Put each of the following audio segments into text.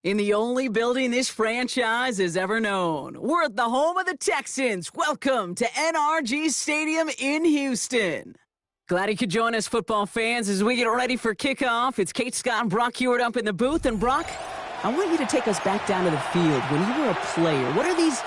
In the only building this franchise has ever known. We're at the home of the Texans. Welcome to NRG Stadium in Houston. Glad you could join us, football fans, as we get ready for kickoff. It's Kate, Scott, and Brock Hewitt up in the booth. And Brock, I want you to take us back down to the field. When you were a player, what are these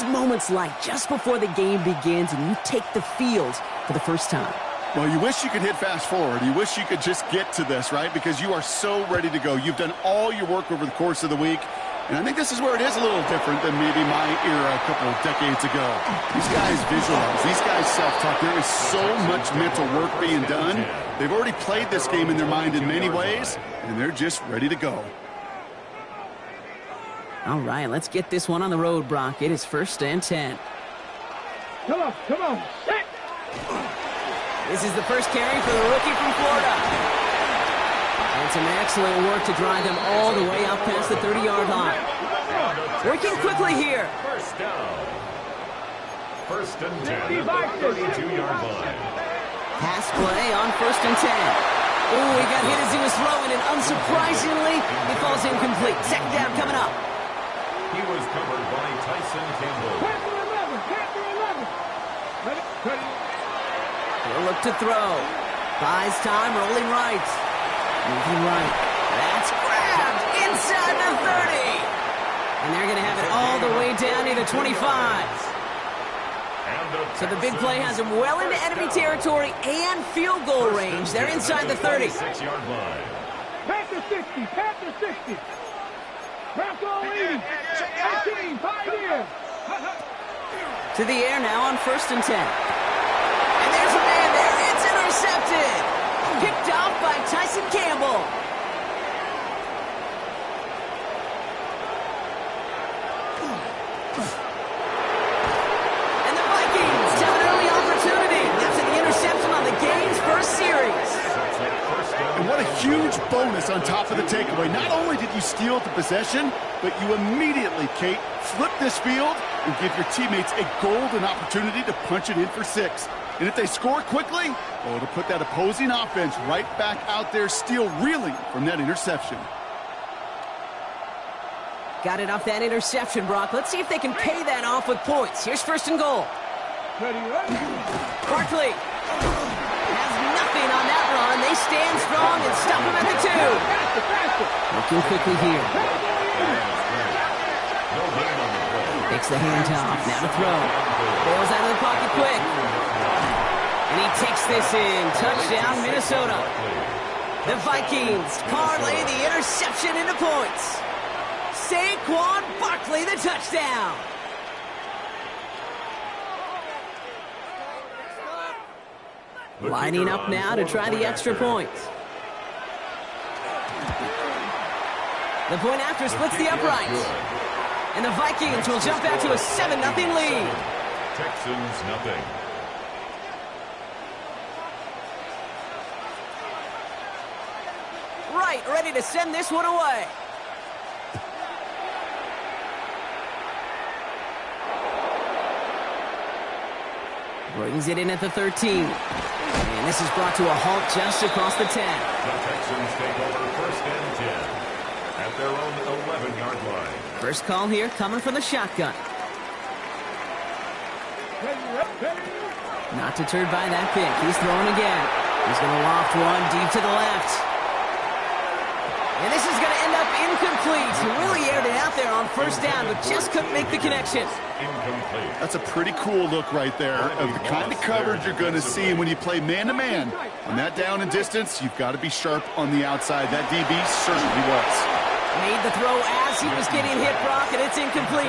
moments like just before the game begins and you take the field for the first time? Well, you wish you could hit fast forward. You wish you could just get to this, right? Because you are so ready to go. You've done all your work over the course of the week. And I think this is where it is a little different than maybe my era a couple of decades ago. These guys visualize. These guys self-talk. There is so much mental work being done. They've already played this game in their mind in many ways, and they're just ready to go. All right, let's get this one on the road, Brock. It is 1st and 10. Come on, set! This is the first carry for the rookie from Florida. And some excellent work to drive them all the way up past the 30-yard line. Working quickly here. First down. 1st and 10 at the 32-yard line. Pass play on 1st and 10. Ooh, he got hit as he was throwing, and unsurprisingly, he falls incomplete. 2nd down coming up. He was covered by Tyson Campbell. He'll look to throw. Buys time, rolling right. Moving right. That's grabbed inside the 30. And they're going to have it all the way down near the 25. So the big play has them well into enemy territory and field goal range. They're inside the 30. 6-yard line. Past the 60. Bronco lead. 18, 5 in. To the air now on 1st and 10. And there's a man there. It's intercepted. Picked off by Tyson Campbell. And the Vikings have an early opportunity after the interception on the game's first series. And what a huge bonus on top of the takeaway. Not only did you steal the possession, but you immediately, Kate, flip this field and give your teammates a golden opportunity to punch it in for 6. And if they score quickly, well, it'll put that opposing offense right back out there, still reeling from that interception. Got it off that interception, Brock. Let's see if they can pay that off with points. Here's 1st and goal. Barkley has nothing on that run. They stand strong and stop him at the 2. Looking quickly here. Takes the handoff. Now to throw. Balls out of the pocket quick. And he takes this in. Touchdown, Minnesota. The Vikings parlay the interception into points. Saquon Barkley, the touchdown. Lining up now to try the extra point. The point after splits the uprights. And the Vikings will jump out to a 7-0 lead. Texans nothing. Right, ready to send this one away. Brings it in at the 13. And this is brought to a halt just across the 10. The Texans take over 1st and 10 at their own 11-yard line. First call here coming from the shotgun. Not deterred by that pick. He's throwing again. He's going to loft one deep to the left. And this is going to end up incomplete. He really aired it out there on 1st down, but just couldn't make the connection. Incomplete. That's a pretty cool look right there of the kind of coverage you're going to see when you play man-to-man. On that down and distance, you've got to be sharp on the outside. That DB certainly was. Made the throw as he was getting hit, Brock, and it's incomplete.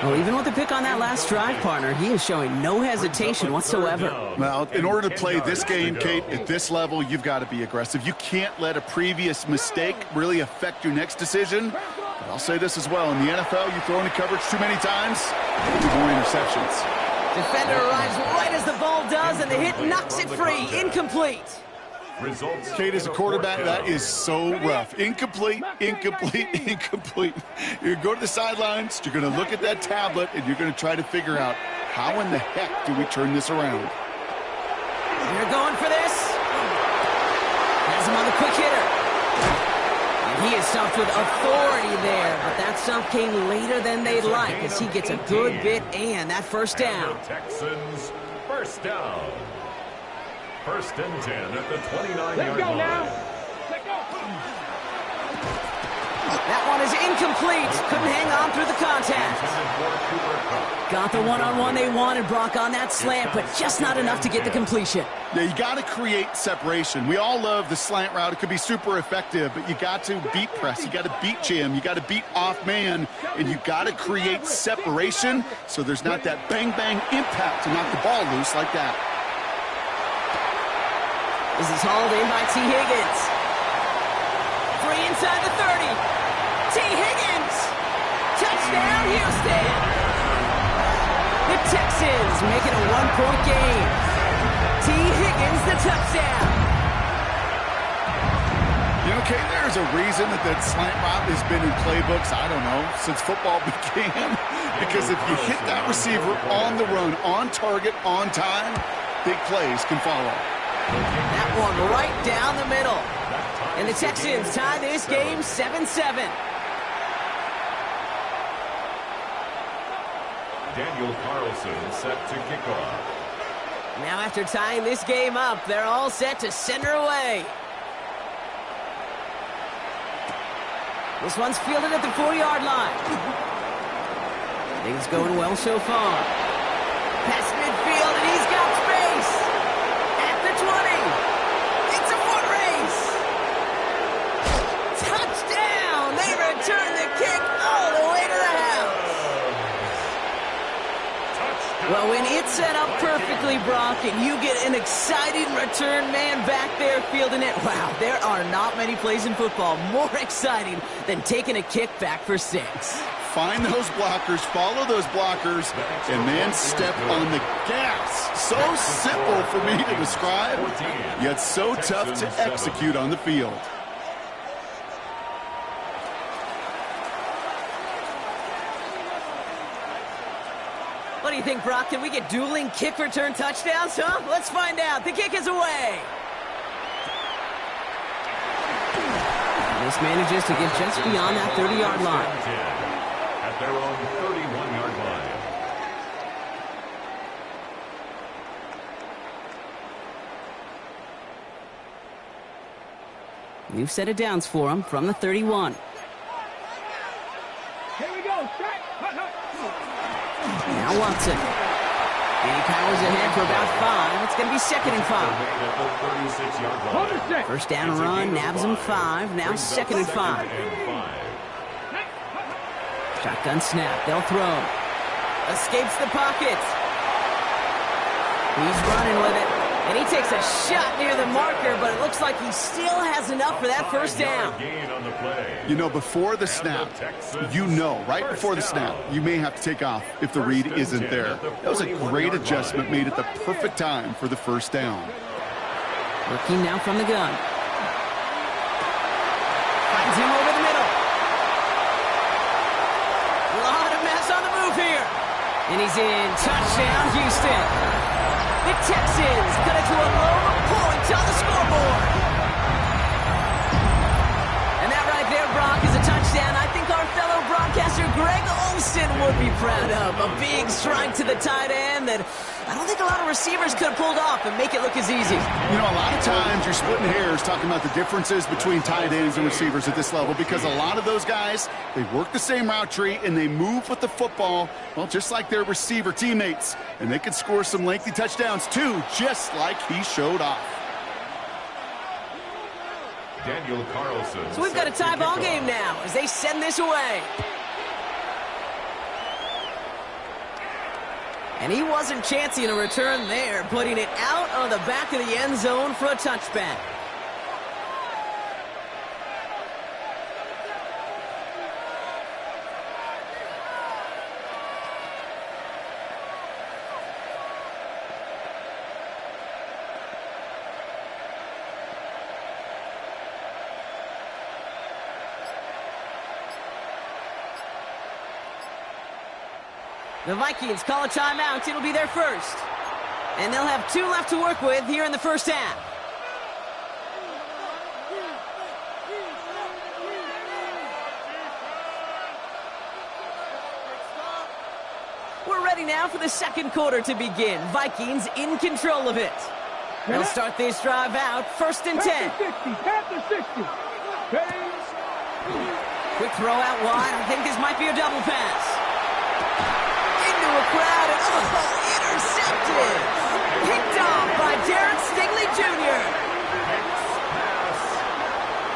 Well, even with the pick on that last drive, partner, he is showing no hesitation whatsoever. Well, in order to play this game, Kate, at this level, you've got to be aggressive. You can't let a previous mistake really affect your next decision. But I'll say this as well. In the NFL, you throw into coverage too many times, you more interceptions. Defender arrives right as the ball does, and the hit knocks it free. Incomplete. Results. Kate, as a quarterback, that is so rough. Incomplete. You're going to go to the sidelines, you're going to look at that tablet, and you're going to try to figure out how in the heck do we turn this around. They're going for this. Has him on the quick hitter. And He is stumped with authority there, but that stump came later than they'd like as he gets a good bit and that first down. The Texans, first down. First and 10 at the 29-yard line. Let's go now. Let's go. That one is incomplete. Couldn't hang on through the contact. Got the one-on-one they wanted, Brock, on that slant, but just not enough to get the completion. Yeah, you got to create separation. We all love the slant route. It could be super effective, but you got to beat press. You got to beat jam. You got to beat off man, and you got to create separation so there's not that bang-bang impact to knock the ball loose like that. This is hauled in by T. Higgins. Free inside the 30. T. Higgins! Touchdown, Houston! The Texans make it a one-point game. T. Higgins, the touchdown. You know, Kate, there's a reason that slant route has been in playbooks, I don't know, since football began. Because if you hit that receiver on the run, on target, on time, big plays can follow. That one right down the middle. And the Texans tie this game 7-7. Daniel Carlson set to kick off. Now after tying this game up, they're all set to center away. This one's fielded at the 4-yard line. Things going well so far. Past midfield, and he's got space. At the 20. It's a foot race. Touchdown! They return the kick all the way to the house. Well, when it's set up perfectly, Brock, and you get an exciting return man back there fielding it, wow, there are not many plays in football more exciting than taking a kick back for 6. Find those blockers, follow those blockers, and then step on the gas. So simple for me to describe, yet so tough to execute on the field. What do you think, Brock? Can we get dueling kick return touchdowns, huh? Let's find out. The kick is away. This manages to get just beyond that 30-yard line. At their own 31-yard line. New set of downs for him from the 31. Here we go. Strike. Now Watson. He powers ahead for about 5. It's going to be 2nd and 5. First down and run, nabs him 5. Now 2nd and 5. Shotgun snap. They'll throw. Escapes the pocket. He's running with it. And he takes a shot near the marker, but it looks like he still has enough for that first down. You know, before the snap, right before the snap, you may have to take off if the read isn't there. That was a great adjustment made at the perfect time for the first down. Working now from the gun. Finds him over the middle. A lot of mess on the move here. And he's in. Touchdown, Houston. The Texans cut it to a low point on the scoreboard. And that right there, Brock, is a touchdown I think our fellow broadcaster Greg Olsen would be proud of. A big strike to the tight end that I don't think a lot of receivers could have pulled off and make it look as easy. You know, a lot of times you're splitting hairs talking about the differences between tight ends and receivers at this level because a lot of those guys, they work the same route tree and they move with the football, well, just like their receiver teammates. And they can score some lengthy touchdowns too, just like he showed off. Daniel Carlson. So we've got a tie ball game now as they send this away. And he wasn't chancing a return there, putting it out on the back of the end zone for a touchback. The Vikings call a timeout. It'll be their first. And they'll have 2 left to work with here in the first half. We're ready now for the second quarter to begin. Vikings in control of it. They'll start this drive out, 1st and 10. Panther 60. Quick throw out wide. I think this might be a double pass. Into a crowd and intercepted. Picked off by Derek Stingley Jr. Pass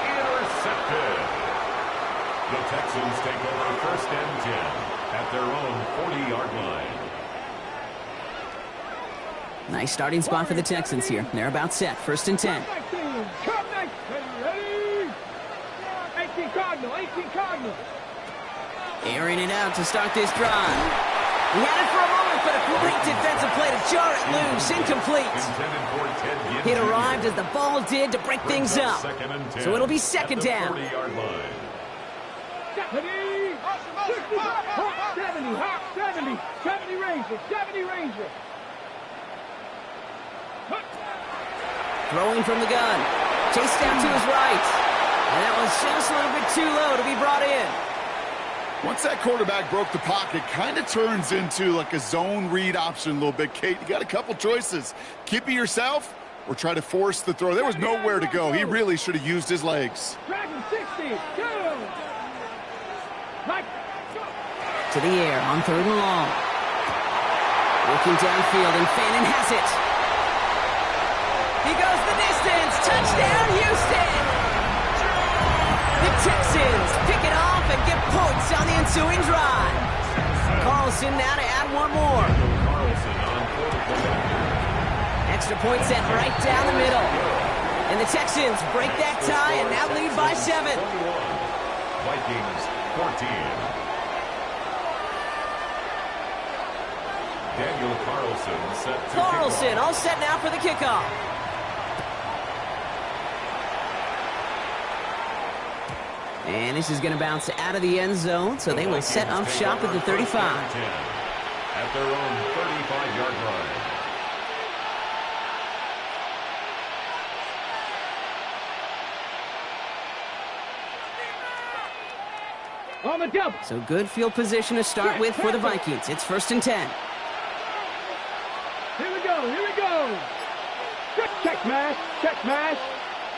intercepted. The Texans take over 1st and 10 at their own 40-yard line. Nice starting spot for the Texans here. They're about set. 1st and 10. Ready? 18 Cardinal, 18 Cardinal. Airing it out to start this drive. He had it for a moment, but a great defensive play to jar it loose. Incomplete. It arrived as the ball did to break things up. So it'll be 2nd down. 40-yard line. 70 Ranger, 70 Ranger. Throwing from the gun. Chased down to his right. And that was just a little bit too low to be brought in. Once that quarterback broke the pocket, kind of turns into like a zone read option a little bit. Kate, you got a couple choices. Keep it yourself or try to force the throw. There was nowhere to go. He really should have used his legs. Dragon 60, go. To the air on 3rd and long. Looking downfield, and Fannin has it. He goes the distance. Touchdown, Houston! The Texans pick it off and get points on the ensuing drive. Carlson now to add one more. Extra point set right down the middle. And the Texans break that tie and now lead by 7. Vikings 14. Daniel Carlson set to Carlson all set now for the kickoff. And this is going to bounce out of the end zone, so they will set up shop at the 35. At their own 35-yard line. On the double. So good field position to start with for the Vikings. It's 1st and 10. Here we go, here we go. Check mash.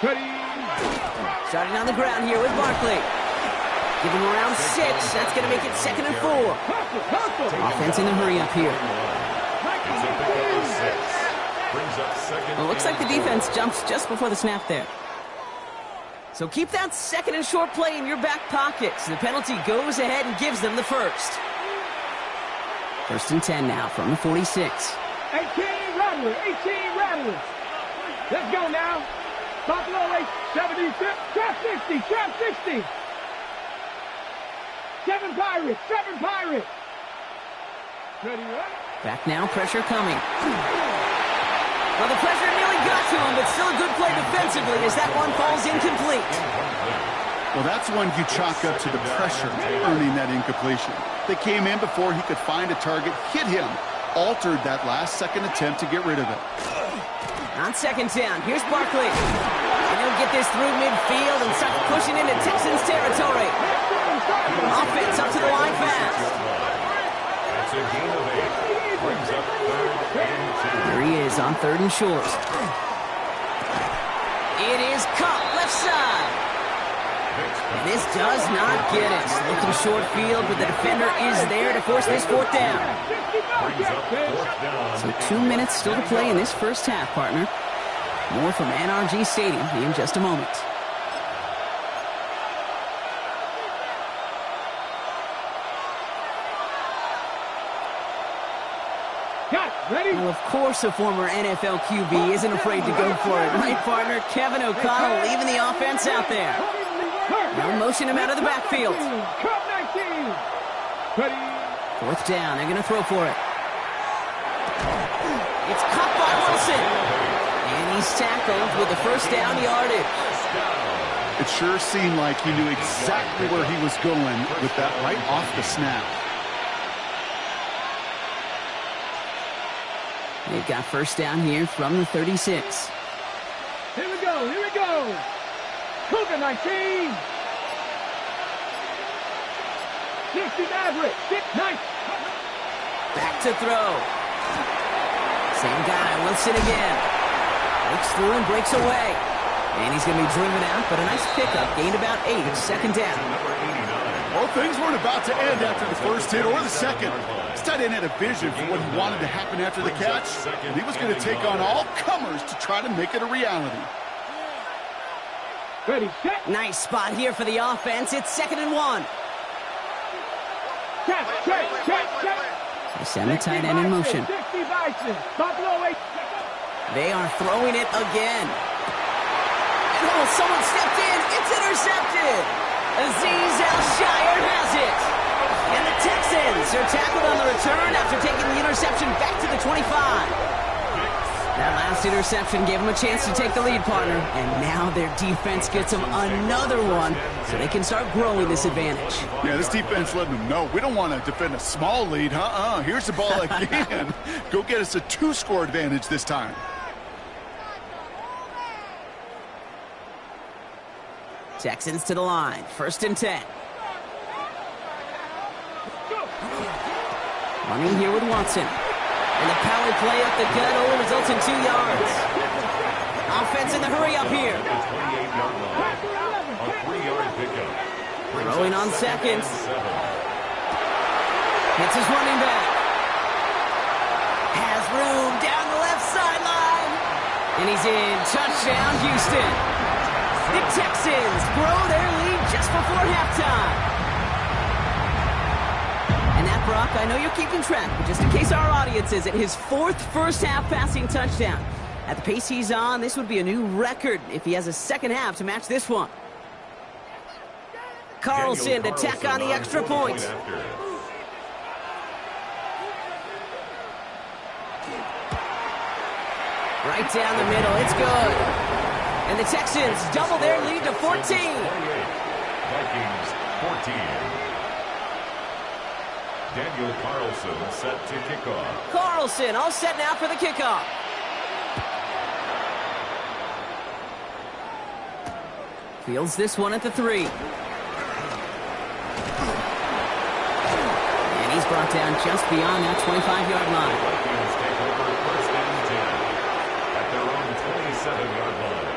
Ready. Starting on the ground here with Barkley. Give him around 6. That's going to make it 2nd and 4. Offense in a hurry up here. It's a pickup of 6. Brings up 2nd. Well, it looks like the defense jumps just before the snap there. So keep that 2nd and short play in your back pocket. So the penalty goes ahead and gives them the first. 1st and 10 now from the 46. 18 Rattlers. Let's go now. Buffalo 8, 70, trap 60. 7 Pirates. Ready, right? Back now, pressure coming. Well, the pressure nearly got to him, but still a good play defensively as that one falls incomplete. Well, that's one you chalk up to the pressure earning that incompletion. They came in before he could find a target, hit him, altered that last second attempt to get rid of it. On 2nd down, here's Barkley. And he'll get this through midfield and start pushing into Texans territory. Offense up to the line fast. That's a gain of 8. Brings up 3rd and 2. There he is on 3rd and short. It is caught left side. And this does not get it. Looking short field, but the defender is there to force this 4th down. Brings up 4th down. So 2 minutes still to play in this first half, partner. More from NRG Stadium in just a moment. Ready? Well, of course a former NFL QB isn't afraid to go for it. Right, partner? Kevin O'Connell leaving the offense out there. They'll motion him out of the backfield. 19. Ready? 4th down. They're going to throw for it. It's caught by Wilson. And he's tackled with the 1st down yardage. It sure seemed like he knew exactly where he was going with that right off the snap. They've got 1st down here from the 36. Here we go. Cougar 19. 60 Maverick. 6 9. Back to throw. Same guy, Wilson again. Breaks through and breaks away. And he's going to be driven out, but a nice pickup. Gained about 8, second down. Well, things weren't about to end after the first hit or the second. This tight end had a vision for what he wanted to happen after the catch, and he was going to take on all comers to try to make it a reality. Ready, set. Nice spot here for the offense. It's 2nd and 1. Check. They send the tight end in motion. 60 Bison. Buffalo 8. They are throwing it again. Oh, someone stepped in. It's intercepted. Azeez Al-Shaair has it. And the Texans are tackled on the return after taking the interception back to the 25. That last interception gave them a chance to take the lead, partner. And now their defense gets them another one so they can start growing this advantage. Yeah, this defense letting them know we don't want to defend a small lead. Here's the ball again. Go get us a 2-score advantage this time. Texans to the line. 1st and 10. Running here with Watson. And the power play up the gut only results in 2 yards. Offense in the hurry up here. Throwing on seconds. Hits his running back. Has room down the left sideline. And he's in. Touchdown, Houston. The Texans grow their lead just before halftime. And that, Brock, I know you're keeping track, but just in case our audience isn't, his 4th first-half passing touchdown. At the pace he's on, this would be a new record if he has a second half to match this one. Carlson to tack on the extra point. Right down the middle, it's good. And the Texans double their lead to 14. Vikings 14. Daniel Carlson set to kick off. Carlson all set now for the kickoff. Fields this one at the 3. And he's brought down just beyond that 25-yard line. Vikings take over 1st and 10 at their own 27-yard line.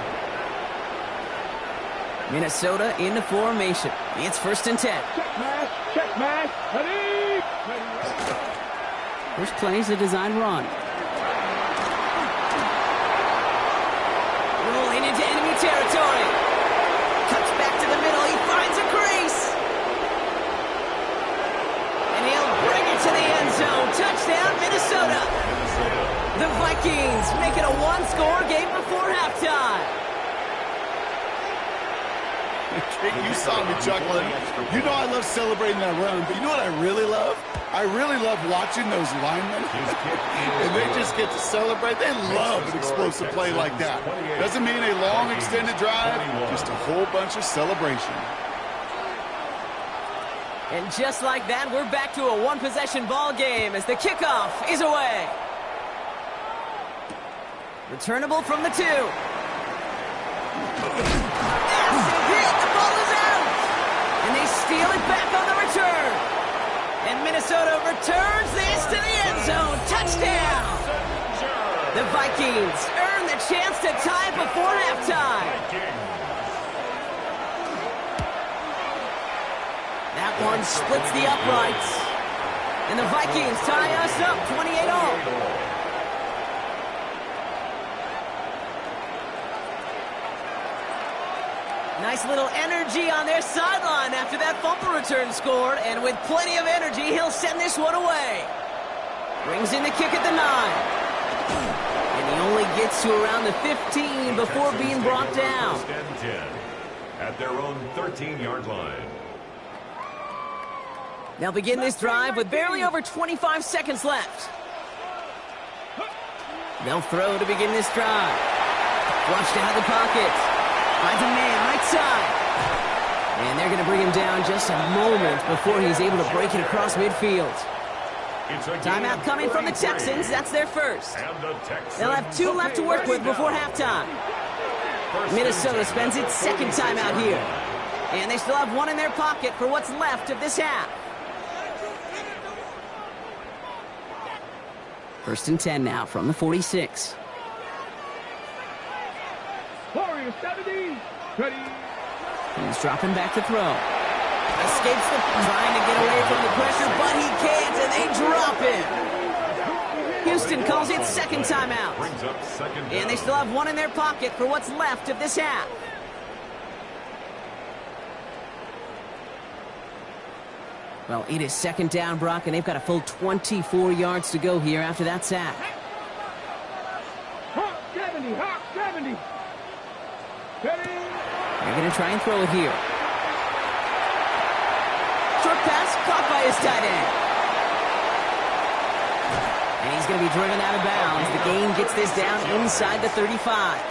Minnesota in the formation. It's 1st and 10. Check mash. Ready. First play is a design run. Rolling into enemy territory. Cuts back to the middle. He finds a crease. And he'll bring it to the end zone. Touchdown, Minnesota. The Vikings make it a 1-score game before halftime. You saw me chuckling. You know I love celebrating that run, but you know what I really love? I really love watching those linemen. And they just get to celebrate. They love an explosive play like that. Doesn't mean a long extended drive, just a whole bunch of celebration. And just like that, we're back to a 1-possession ball game as the kickoff is away. Returnable from the 2. The ball is out. And they steal it back on the return. And Minnesota returns this to the end zone. Touchdown. The Vikings earn the chance to tie it before halftime. That one splits the uprights. And the Vikings tie us up 28-all. Nice little energy on their sideline after that fumble return scored. And with plenty of energy, he'll send this one away. Brings in the kick at the 9. And he only gets to around the 15 before being brought down. At their own 13-yard line. They'll begin this drive with barely over 25 seconds left. They'll throw to begin this drive. Flushed out of the pocket. Finds a man right side. And they're going to bring him down just a moment before he's able to break it across midfield. Timeout coming from the Texans. That's their first. They'll have 2 left to work with before halftime. Minnesota spends its second timeout here. And they still have 1 in their pocket for what's left of this half. First and 10 now from the 46. Warriors 70. Ready. He's dropping back to throw. Escapes trying to get away from the pressure, but he can't, and they drop him. Houston calls it second timeout. Brings up second down. And they still have one in their pocket for what's left of this half. Well, it is second down, Brock, and they've got a full 24 yards to go here after that sack. Hawk 70. Hawk 70. Ready. They're going to try and throw it here. Short pass caught by his tight end. And he's going to be driven out of bounds. The gain gets this down inside the 35.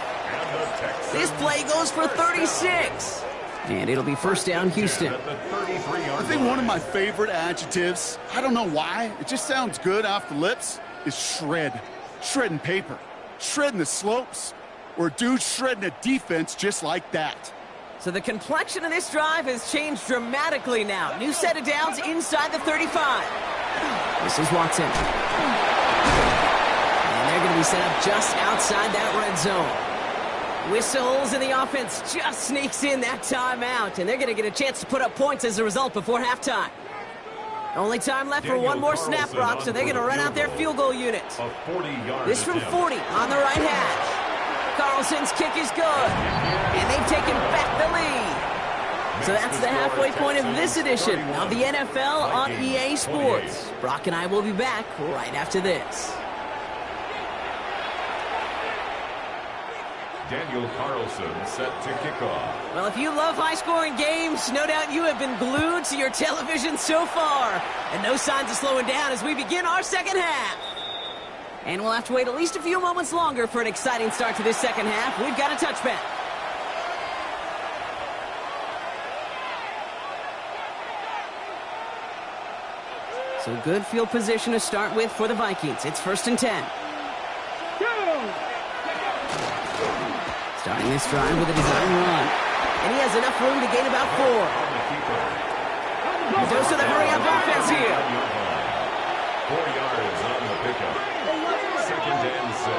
This play goes for 36. And it'll be first down, Houston. I think one of my favorite adjectives, I don't know why, it just sounds good off the lips, is shred. Shredding paper. Shredding the slopes. Or a dude shredding a defense just like that. So the complexion of this drive has changed dramatically now. New set of downs inside the 35. This is Watson. And they're going to be set up just outside that red zone. Whistles, and the offense just sneaks in that timeout. And they're going to get a chance to put up points as a result before halftime. Only time left for one more snap, Brock, so they're going to run out their field goal unit. This from 40 on the right hash. Carlson's kick is good, and they've taken back the lead. So that's the halfway point of this edition of the NFL on EA Sports. Brock and I will be back right after this. Daniel Carlson set to kick off. Well, if you love high-scoring games, no doubt you have been glued to your television so far. And no signs of slowing down as we begin our second half. And we'll have to wait at least a few moments longer for an exciting start to this second half. We've got a touchback. So good field position to start with for the Vikings. It's first and 10. Starting this drive with a design run. And he has enough room to gain about 4. Goes to the hurry-up offense here. 4 yards on the pickup. Second and 6.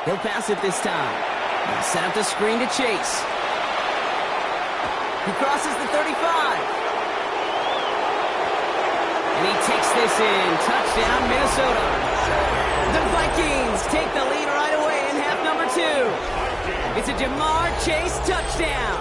He'll pass it this time. He'll set up the screen to Chase. He crosses the 35. And he takes this in. Touchdown, Minnesota. The Vikings take the lead right away in half number 2. It's a Jamar Chase touchdown.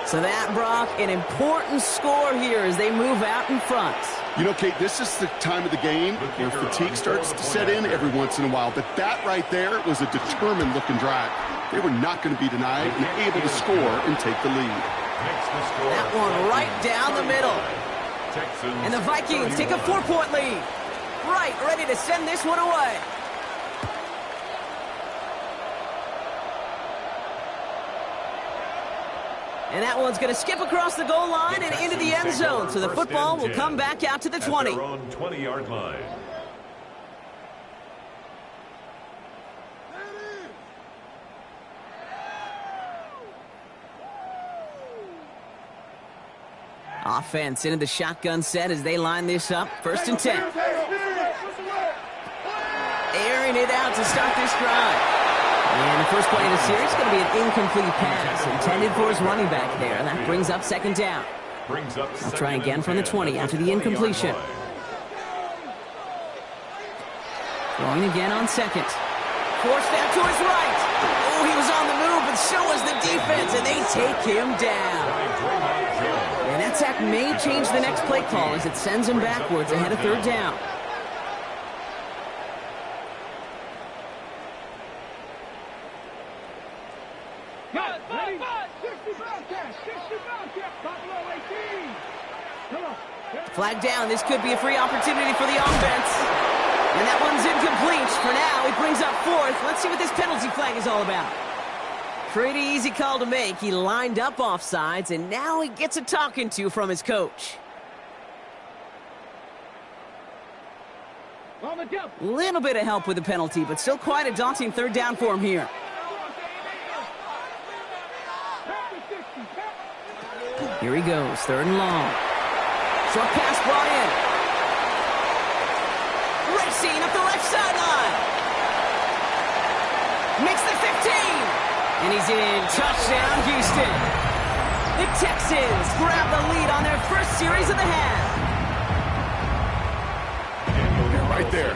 So that, Brock, an important score here as they move out in front. You know, Kate, this is the time of the game where fatigue starts to set in every once in a while. But that right there was a determined-looking drive. They were not going to be denied and able to score and take the lead. That one right down the middle. And the Vikings take a 4-point lead. Right, ready to send this one away. And that one's going to skip across the goal line and into the end zone. So the football will come back out to the 20. At their own 20-yard line. Offense into the shotgun set as they line this up. First and 10. Airing it out to start this drive. And the first play of the series is going to be an incomplete pass intended for his running back there. That brings up second down. I'll try again from the 20 after the incompletion. Throwing again on second. Forced out to his right. Oh, he was on the move, but so was the defense, and they take him down. And that sack may change the next play call as it sends him backwards ahead of third down. Flag down. This could be a free opportunity for the offense. And that one's incomplete. For now, he brings up 4th. Let's see what this penalty flag is all about. Pretty easy call to make. He lined up offsides, and now he gets a talking to from his coach. Little bit of help with the penalty, but still quite a daunting third down for him here. Here he goes, 3rd and long. Short pass brought in. Racing up the left sideline. Makes the 15. And he's in. Touchdown, Houston. The Texans grab the lead on their first series of the half. Right there.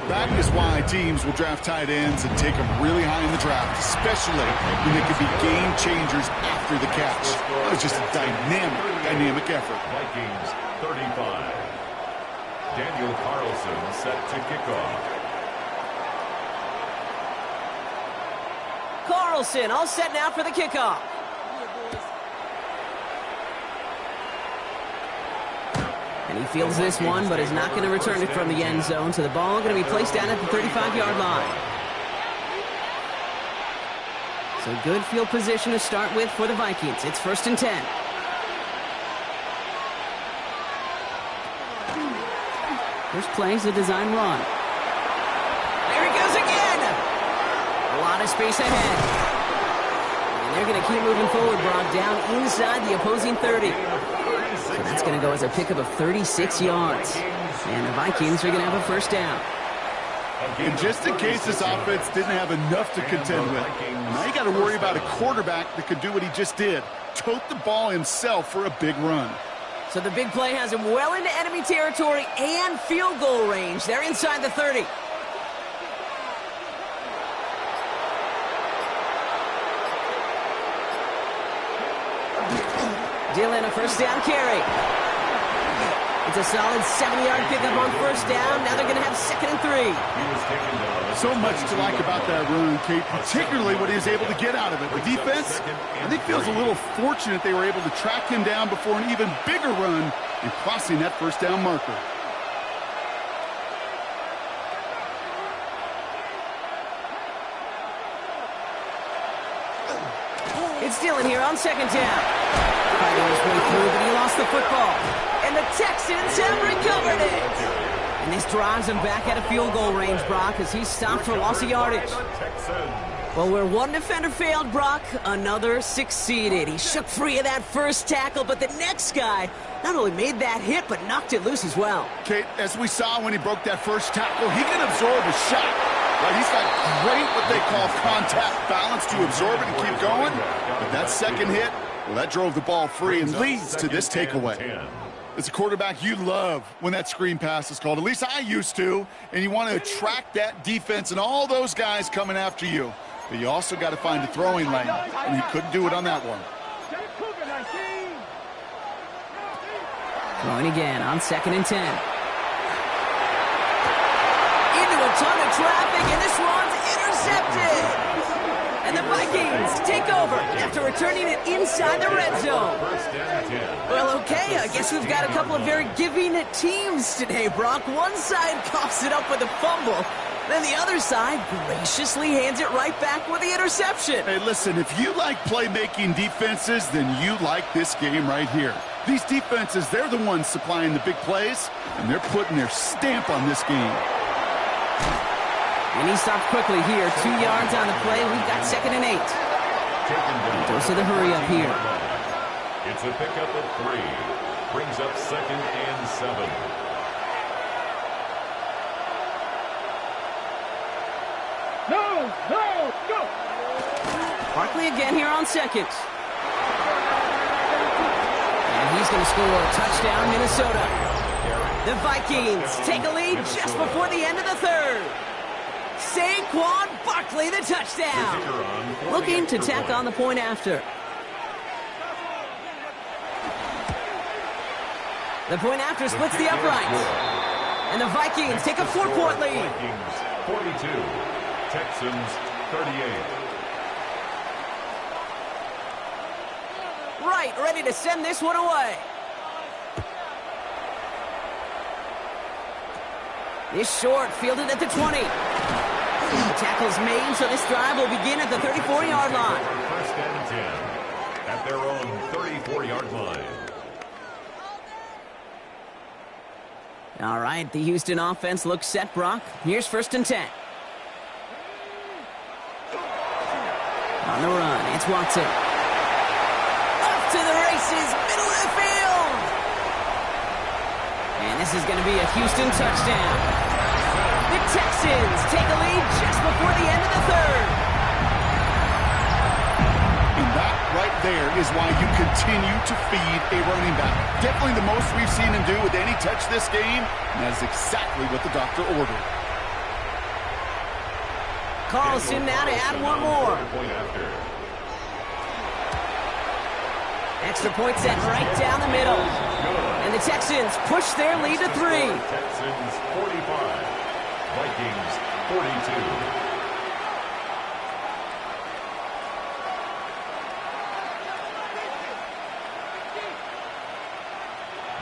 That is why teams will draft tight ends and take them really high in the draft, especially when they could be game changers after the catch. That was just a dynamic effort. Vikings 35. Daniel Carlson set to kick off. Carlson all set now for the kickoff. And he fields this one, but is not going to return it from the end zone. So the ball going to be placed down at the 35-yard line. So good field position to start with for the Vikings. It's 1st and 10. First play is a design run. There he goes again. A lot of space ahead. And they're going to keep moving forward, Brock, down inside the opposing 30. So that's going to go as a pickup of 36 yards. And the Vikings are going to have a 1st down. And just in case this offense didn't have enough to contend with, now you got to worry about a quarterback that could do what he just did. Tote the ball himself for a big run. So the big play has him well into enemy territory and field goal range. They're inside the 30. Dillon, a 1st down carry. It's a solid 70-yard pickup on 1st down. Now they're going to have 2nd and 3. So much to like about that run, Kate, particularly what he was able to get out of it. The defense, I think, feels a little fortunate they were able to track him down before an even bigger run and crossing that 1st down marker. It's Dillon here on 2nd down. Fighting his way through, but he lost the football. And the Texans have recovered it. And this drives him back at a field goal range, Brock, as he's stopped for loss of yardage. Well, where one defender failed, Brock, another succeeded. He shook free of that first tackle, but the next guy not only made that hit, but knocked it loose as well. Kate, as we saw when he broke that first tackle, he can absorb a shot. Right, he's got great what they call contact balance to absorb it and keep going. But that second hit, well, that drove the ball free and leads to this takeaway. As a quarterback, you love when that screen pass is called. At least I used to. And you want to attract that defense and all those guys coming after you. But you also got to find a throwing lane. And he couldn't do it on that one. Throwing again on 2nd and 10. Into a ton of traffic, and this one's intercepted. And the Vikings take over after returning it inside the red zone. Well, okay, I guess we've got a couple of very giving teams today, Brock. One side coughs it up with a fumble. Then the other side graciously hands it right back with the interception. Hey, listen, if you like playmaking defenses, then you like this game right here. These defenses, they're the ones supplying the big plays, and they're putting their stamp on this game. And he stopped quickly here. 2 yards on the play. We've got 2nd and 8. Goes to the hurry up here. It's a pickup of 3. Brings up 2nd and 7. No, go! Barkley again here on 2nd. And he's going to score a touchdown, Minnesota. The Vikings take a lead just before the end of the 3rd. Saquon Barkley, the touchdown. Looking to tack on the point after. The point after splits the uprights. And the Vikings take a 4-point lead. Vikings 42, Texans 38. Right, ready to send this one away. This short, fielded at the 20. The tackle's made, so this drive will begin at the 34-yard line. 1st and 10 at their own 34-yard line. All right, the Houston offense looks set, Brock. Here's 1st and 10. On the run, it's Watson. Off to the races, middle of Houston touchdown. The Texans take a lead just before the end of the third. And that right there is why you continue to feed a running back. Definitely the most we've seen him do with any touch this game, and that is exactly what the doctor ordered. Carlson now to add one more. Extra point set right down the middle. And the Texans push their lead to 3. Texans 45, Vikings 42.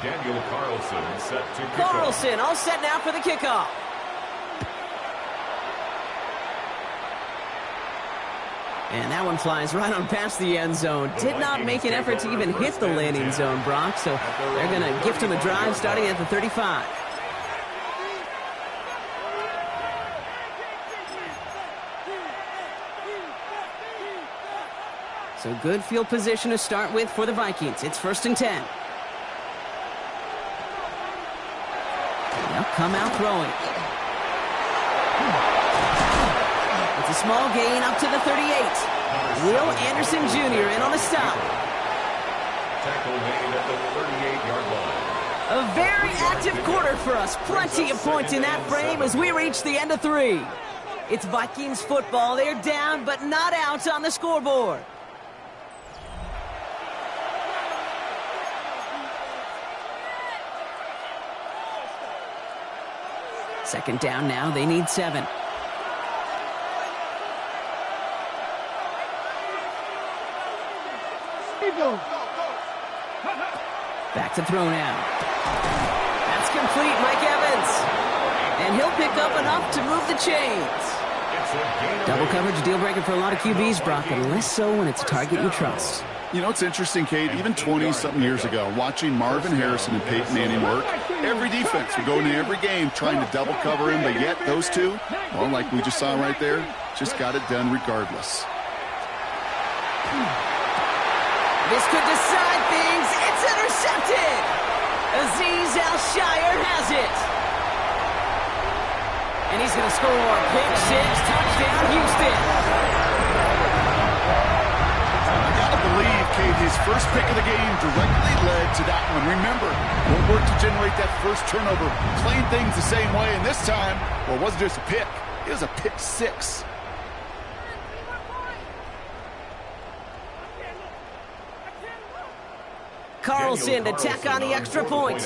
Daniel Carlson set to kick off. Carlson all set now for the kickoff. And that one flies right on past the end zone. Did not make an effort to even hit the landing zone, Brock. So they're going to gift him a drive starting at the 35. So good field position to start with for the Vikings. It's 1st and 10. They'll come out throwing. It's a small gain up to the 38. Will Anderson Jr. in on the stop. Tackle made at the 38-yard line. A very active quarter for us. Plenty of points in that frame as we reach the end of 3. It's Vikings football. They're down but not out on the scoreboard. Second down now. They need 7. Back to throw now. That's complete, Mike Evans. And he'll pick up enough to move the chains. Double coverage deal breaker for a lot of QBs, Brock, and less so when it's a target you trust. You know, it's interesting, Kate, even 20-something years ago, watching Marvin Harrison and Peyton Manning work, every defense would go into every game trying to double cover him, but yet those two, well, like we just saw right there, just got it done regardless. This could decide things. It's intercepted. Azeez Al-Shaair has it. And he's going to score. Pick 6, touchdown, Houston. I got to believe, Kate, his first pick of the game directly led to that one. Remember, what worked to generate that first turnover, playing things the same way, and this time, well, it wasn't just a pick. It was a pick 6. Carlson to tack on the extra point.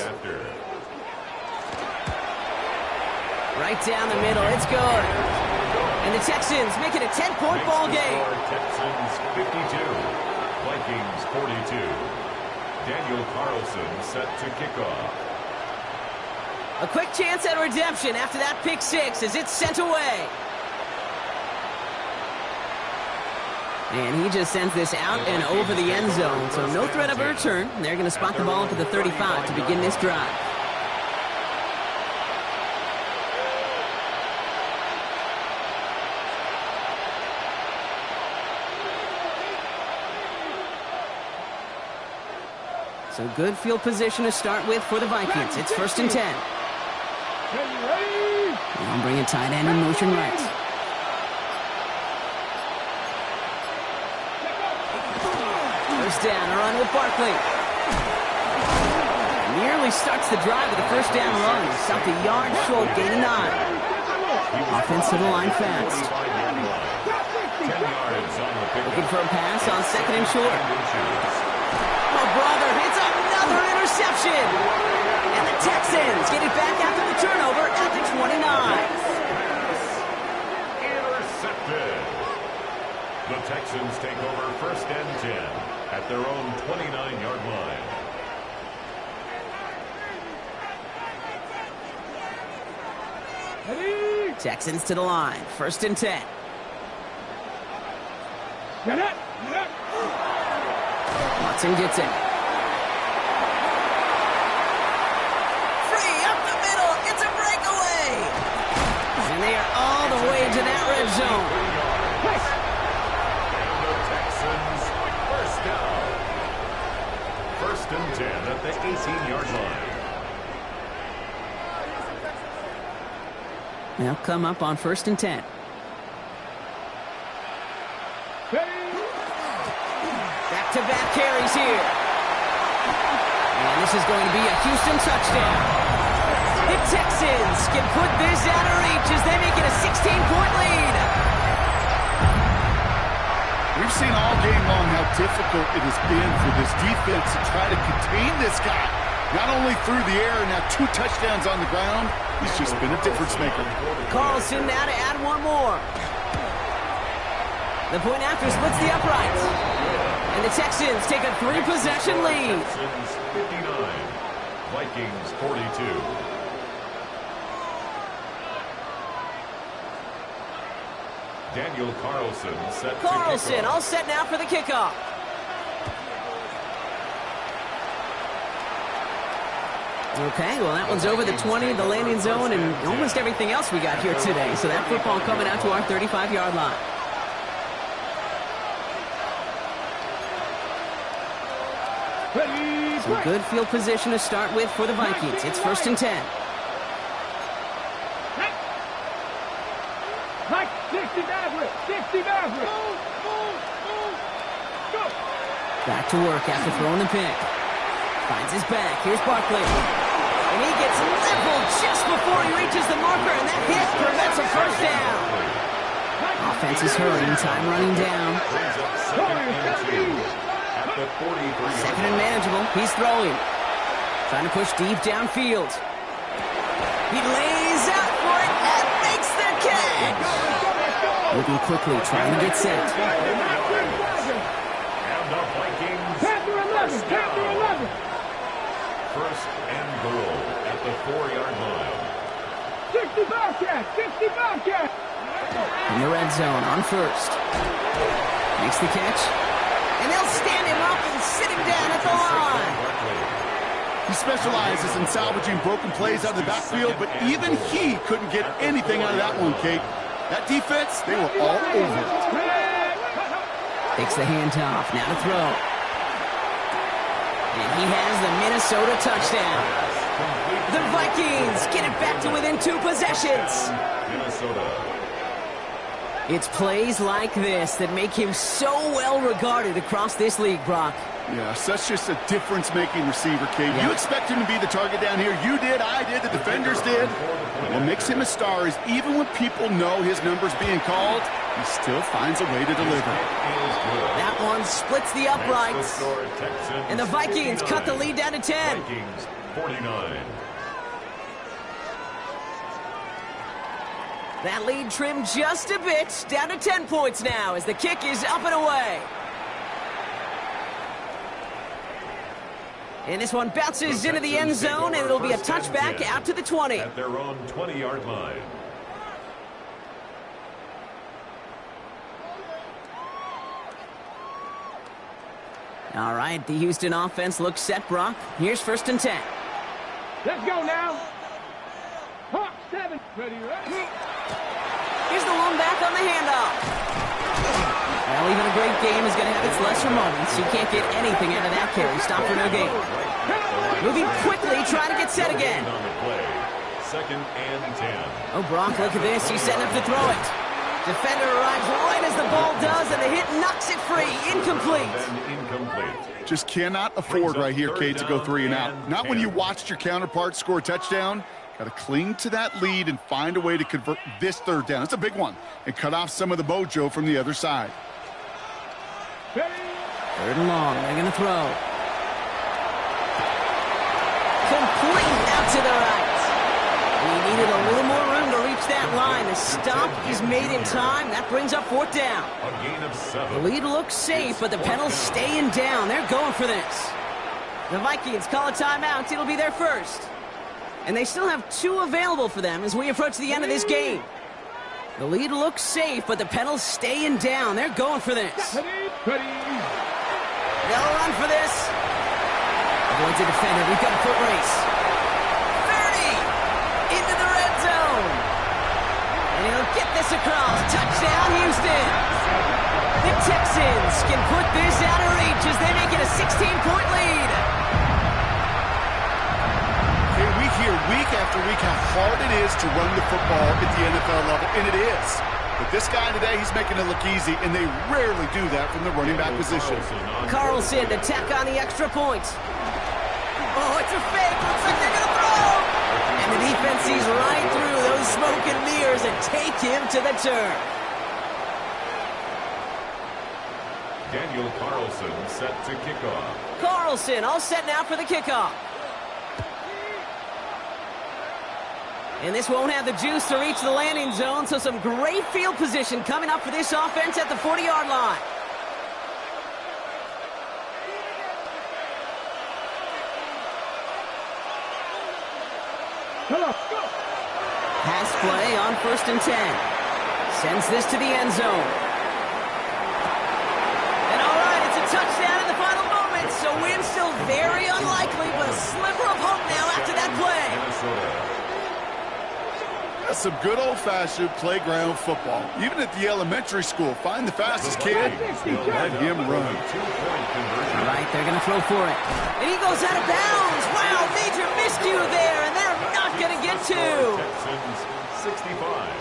Right down the middle. It's good. And the Texans make it a 10-point ball game. Texans 52, Vikings 42. Daniel Carlson set to kick off. A quick chance at redemption after that pick 6 as it's sent away. And he just sends this out and over the end zone, so no threat of a return. They're going to spot the ball up at the 35 to begin this drive. So good field position to start with for the Vikings. It's 1st and 10. Now bring a tight end in motion right. First down, a run with Barkley. Nearly starts the drive with a first down run. Stopped a yard short, gain of 9. Offense to the line fast. Looking for a pass on 2nd and short. Oh, brother, it's another interception. And the Texans get it back after the turnover at the 29. Intercepted. The Texans take over 1st and 10. At their own 29-yard line. Texans to the line. 1st and 10. Watson gets it. Free up the middle. It's a breakaway. And they are all the way to that red zone. First and 10 at the 18-yard line. They'll come up on 1st and 10. Back-to-back carries here. And this is going to be a Houston touchdown. The Texans can put this out of reach as they make it a 16-point lead. We've seen all game long how difficult it has been for this defense to try to contain this guy. Not only through the air, now 2 touchdowns on the ground. He's just been a difference maker. Carlson now to add one more. The point after splits the uprights. And the Texans take a 3-possession lead. Texans 59, Vikings 42. Daniel Carlson set to Carlson kickoff. all set now for the kickoff. Okay, well, that one's over the 20, the landing zone, and almost everything else we got here today. So that football coming out to our 35-yard line. Some good field position to start with for the Vikings. It's 1st and 10. Mike, 60 Maverick, 60 Maverick. Go. Back to work after throwing the pick. Finds his back. Here's Barkley. And he gets leveled just before he reaches the marker, and that hit prevents a first down. Offense is hurrying, time running down. Brings up 2nd and 2 at the 43. Second and manageable. He's throwing. Trying to push deep downfield. He lays out for it and makes the catch. Moving quickly, trying to get set. And the Vikings Panther 11, Panther 11. 1st and goal at the 4-yard line. 60 Bobcat, 60 Bobcat. In the red zone on 1st. Makes the catch. And they'll stand him up and sit him down at the line. He specializes in salvaging broken plays out of the backfield, but even he couldn't get anything out of that one, Kate. That defense, they were all over it. Takes the handoff. Now to throw. And he has the Minnesota touchdown. The Vikings get it back to within 2 possessions. Minnesota. It's plays like this that make him so well regarded across this league, Brock. Yeah, such just a difference-making receiver, Kate. Yeah. You expect him to be the target down here. You did, I did, the defenders did. What makes him a star is even when people know his number's being called, he still finds a way to deliver. That one splits the uprights. And the Vikings cut the lead down to 10. Vikings 49. That lead trimmed just a bit, down to 10 points now as the kick is up and away. And this one bounces into the end zone, and it'll be a touchback out to the 20. At their own 20-yard line. All right, the Houston offense looks set, Brock. Here's 1st and 10. Let's go now. Hawk 7. Ready, ready. Here's the lone back on the handoff. Well, even a great game is going to have its lesser moments. You can't get anything out of that carry. Stop for no gain. Moving quickly, trying to get set again. On the play. 2nd and 10. Oh, Brock, look at this. He's setting up to throw it. Defender arrives right as the ball does, and the hit knocks it free. Incomplete. And incomplete. Just cannot afford right here, Kate, to go 3 and out. Not when you watched your counterpart score a touchdown. Got to cling to that lead and find a way to convert this 3rd down. It's a big one. And cut off some of the mojo from the other side. 3rd and long. They're going to throw. Complete out to the right. He needed a little more room to reach that line. The stop is made in time. That brings up 4th down. A gain of 7. The lead looks safe, but the Penals staying down. They're going for this. The Vikings call a timeout. It'll be their first. And they still have 2 available for them as we approach the end of this game. The lead looks safe, but the Penals staying down. They're going for this. Ready. They'll run for this. Avoids a defender. We've got a foot race. 30 into the red zone. And he'll get this across. Touchdown, Houston. The Texans can put this out of reach as they make it a 16-point lead. Hey, we hear week after week how hard it is to run the football at the NFL level, and it is. But this guy today, he's making it look easy, and they rarely do that from the running back position. Carlson to tack on the extra point. Oh, it's a fake. Looks like they're going to throw. And the defense sees right through those smoke and mirrors and take him to the turf. Daniel Carlson set to kick off. Carlson all set now for the kickoff. And this won't have the juice to reach the landing zone, so some great field position coming up for this offense at the 40-yard line. Pass play on 1st and 10. Sends this to the end zone. And all right, it's a touchdown in the final moment, so win still very unlikely, but a sliver of hope now after that play. That's some good old-fashioned playground football. Even at the elementary school, find the fastest kid and let him run. All right, they're going to throw for it. And he goes out of bounds. Wow, major miscue there, and they're not going to get to. Texans 65,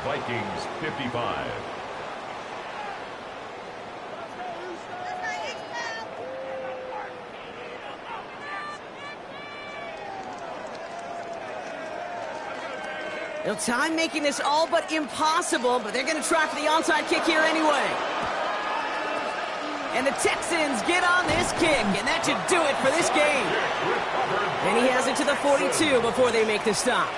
Vikings 55. They'll time making this all but impossible, but they're going to try for the onside kick here anyway. And the Texans get on this kick, and that should do it for this game. And he has it to the 42 before they make the stop.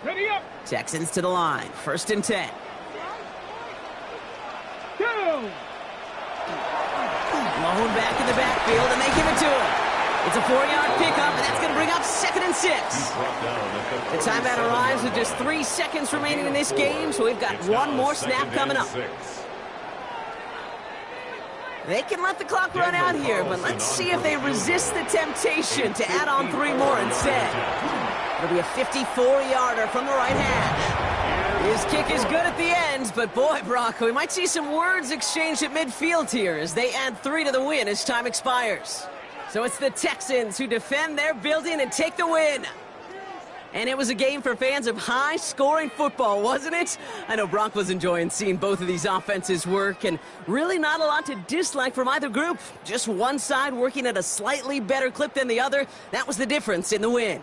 Ready up. Texans to the line, 1st and 10. Go. Mahone back in the backfield, and they give it to him. It's a 4-yard pickup, and that's going to bring up 2nd and 6. The timeout arrives with just 3 seconds remaining in this game, so we've got one more snap coming up. They can let the clock run out here, but let's see if they resist the temptation to add on 3 more instead. It'll be a 54-yarder from the right hash. His kick is good at the end, but boy, Brock, we might see some words exchanged at midfield here as they add 3 to the win as time expires. So it's the Texans who defend their building and take the win. And it was a game for fans of high-scoring football, wasn't it? I know Brock was enjoying seeing both of these offenses work, and really not a lot to dislike from either group. Just one side working at a slightly better clip than the other. That was the difference in the win.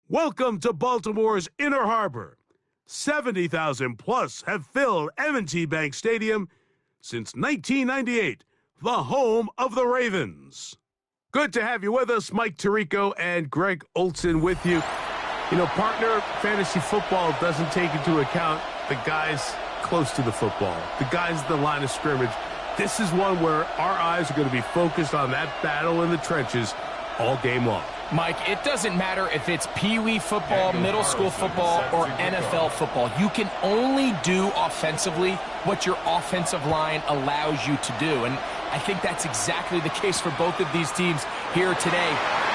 Welcome to Baltimore's Inner Harbor. 70,000 plus have filled M&T Bank Stadium since 1998, the home of the Ravens. Good to have you with us. Mike Tirico and Greg Olson with you. You know, partner, fantasy football doesn't take into account the guys close to the football, the guys at the line of scrimmage. This is one where our eyes are going to be focused on that battle in the trenches all game long. Mike, it doesn't matter if it's Pee-wee football, middle school football, or NFL football. You can only do offensively what your offensive line allows you to do. And I think that's exactly the case for both of these teams here today.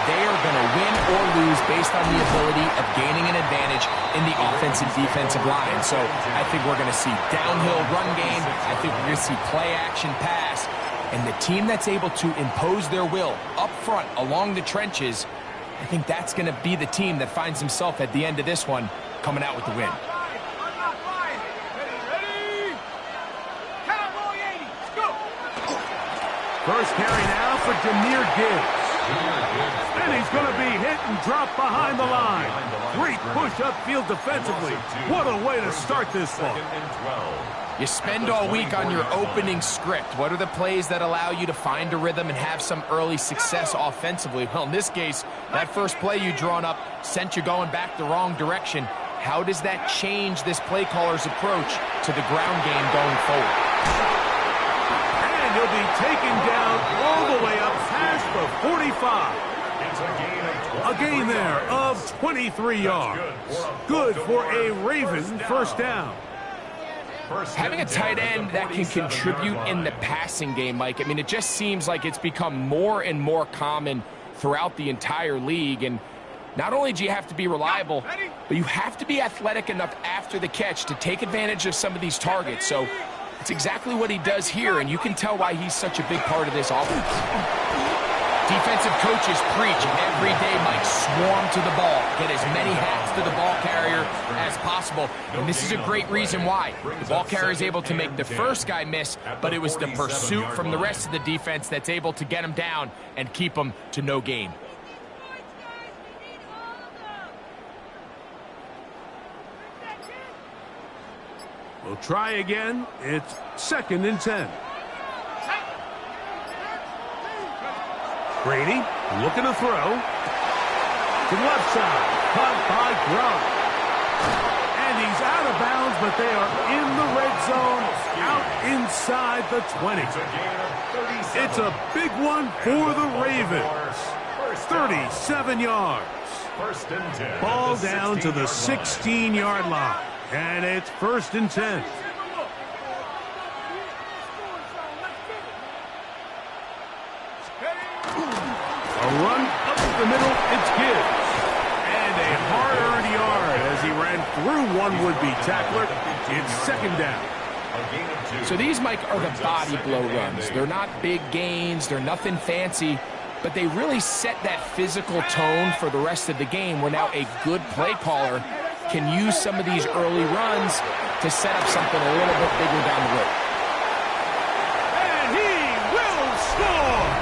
They are going to win or lose based on the ability of gaining an advantage in the offensive defensive line. So I think we're going to see downhill run game. I think we're going to see play action pass. And the team that's able to impose their will up front along the trenches, I think that's going to be the team that finds himself at the end of this one coming out with the win. First carry now for Jahmyr Gibbs. And he's going to be hit and dropped behind the line. Great push upfield defensively. What a way to start this one. You spend all week on your opening script. What are the plays that allow you to find a rhythm and have some early success offensively? Well, in this case, that first play you drawn up sent you going back the wrong direction. How does that change this play caller's approach to the ground game going forward? And he'll be taken down all the way up past the 45. A gain there of 23 yards. Good for a Raven first down. Having a tight end that can contribute in the passing game, Mike, I mean, it just seems like it's become more and more common throughout the entire league. And not only do you have to be reliable, but you have to be athletic enough after the catch to take advantage of some of these targets. So it's exactly what he does here, and you can tell why he's such a big part of this offense. Defensive coaches preach every day, Mike, swarm to the ball. Get as many hats to the ball carrier as possible. And this is a great reason why. The ball carrier is able to make the first guy miss, but it was the pursuit from the rest of the defense that's able to get him down and keep him to no gain. We'll try again. It's 2nd and 10. Brady looking to throw. To the left side. Caught by Gronk. And he's out of bounds, but they are in the red zone, out inside the 20. It's a big one for the Ravens. 37 yards. Ball down to the 16-yard line. And it's 1st and 10. A run up the middle, it's Gibbs. And a hard-earned yard as he ran through one would-be tackler. It's 2nd down. So these, Mike, are the body blow runs. They're not big gains. They're nothing fancy. But they really set that physical tone for the rest of the game where now a good play caller can use some of these early runs to set up something a little bit bigger down the road. And he will score!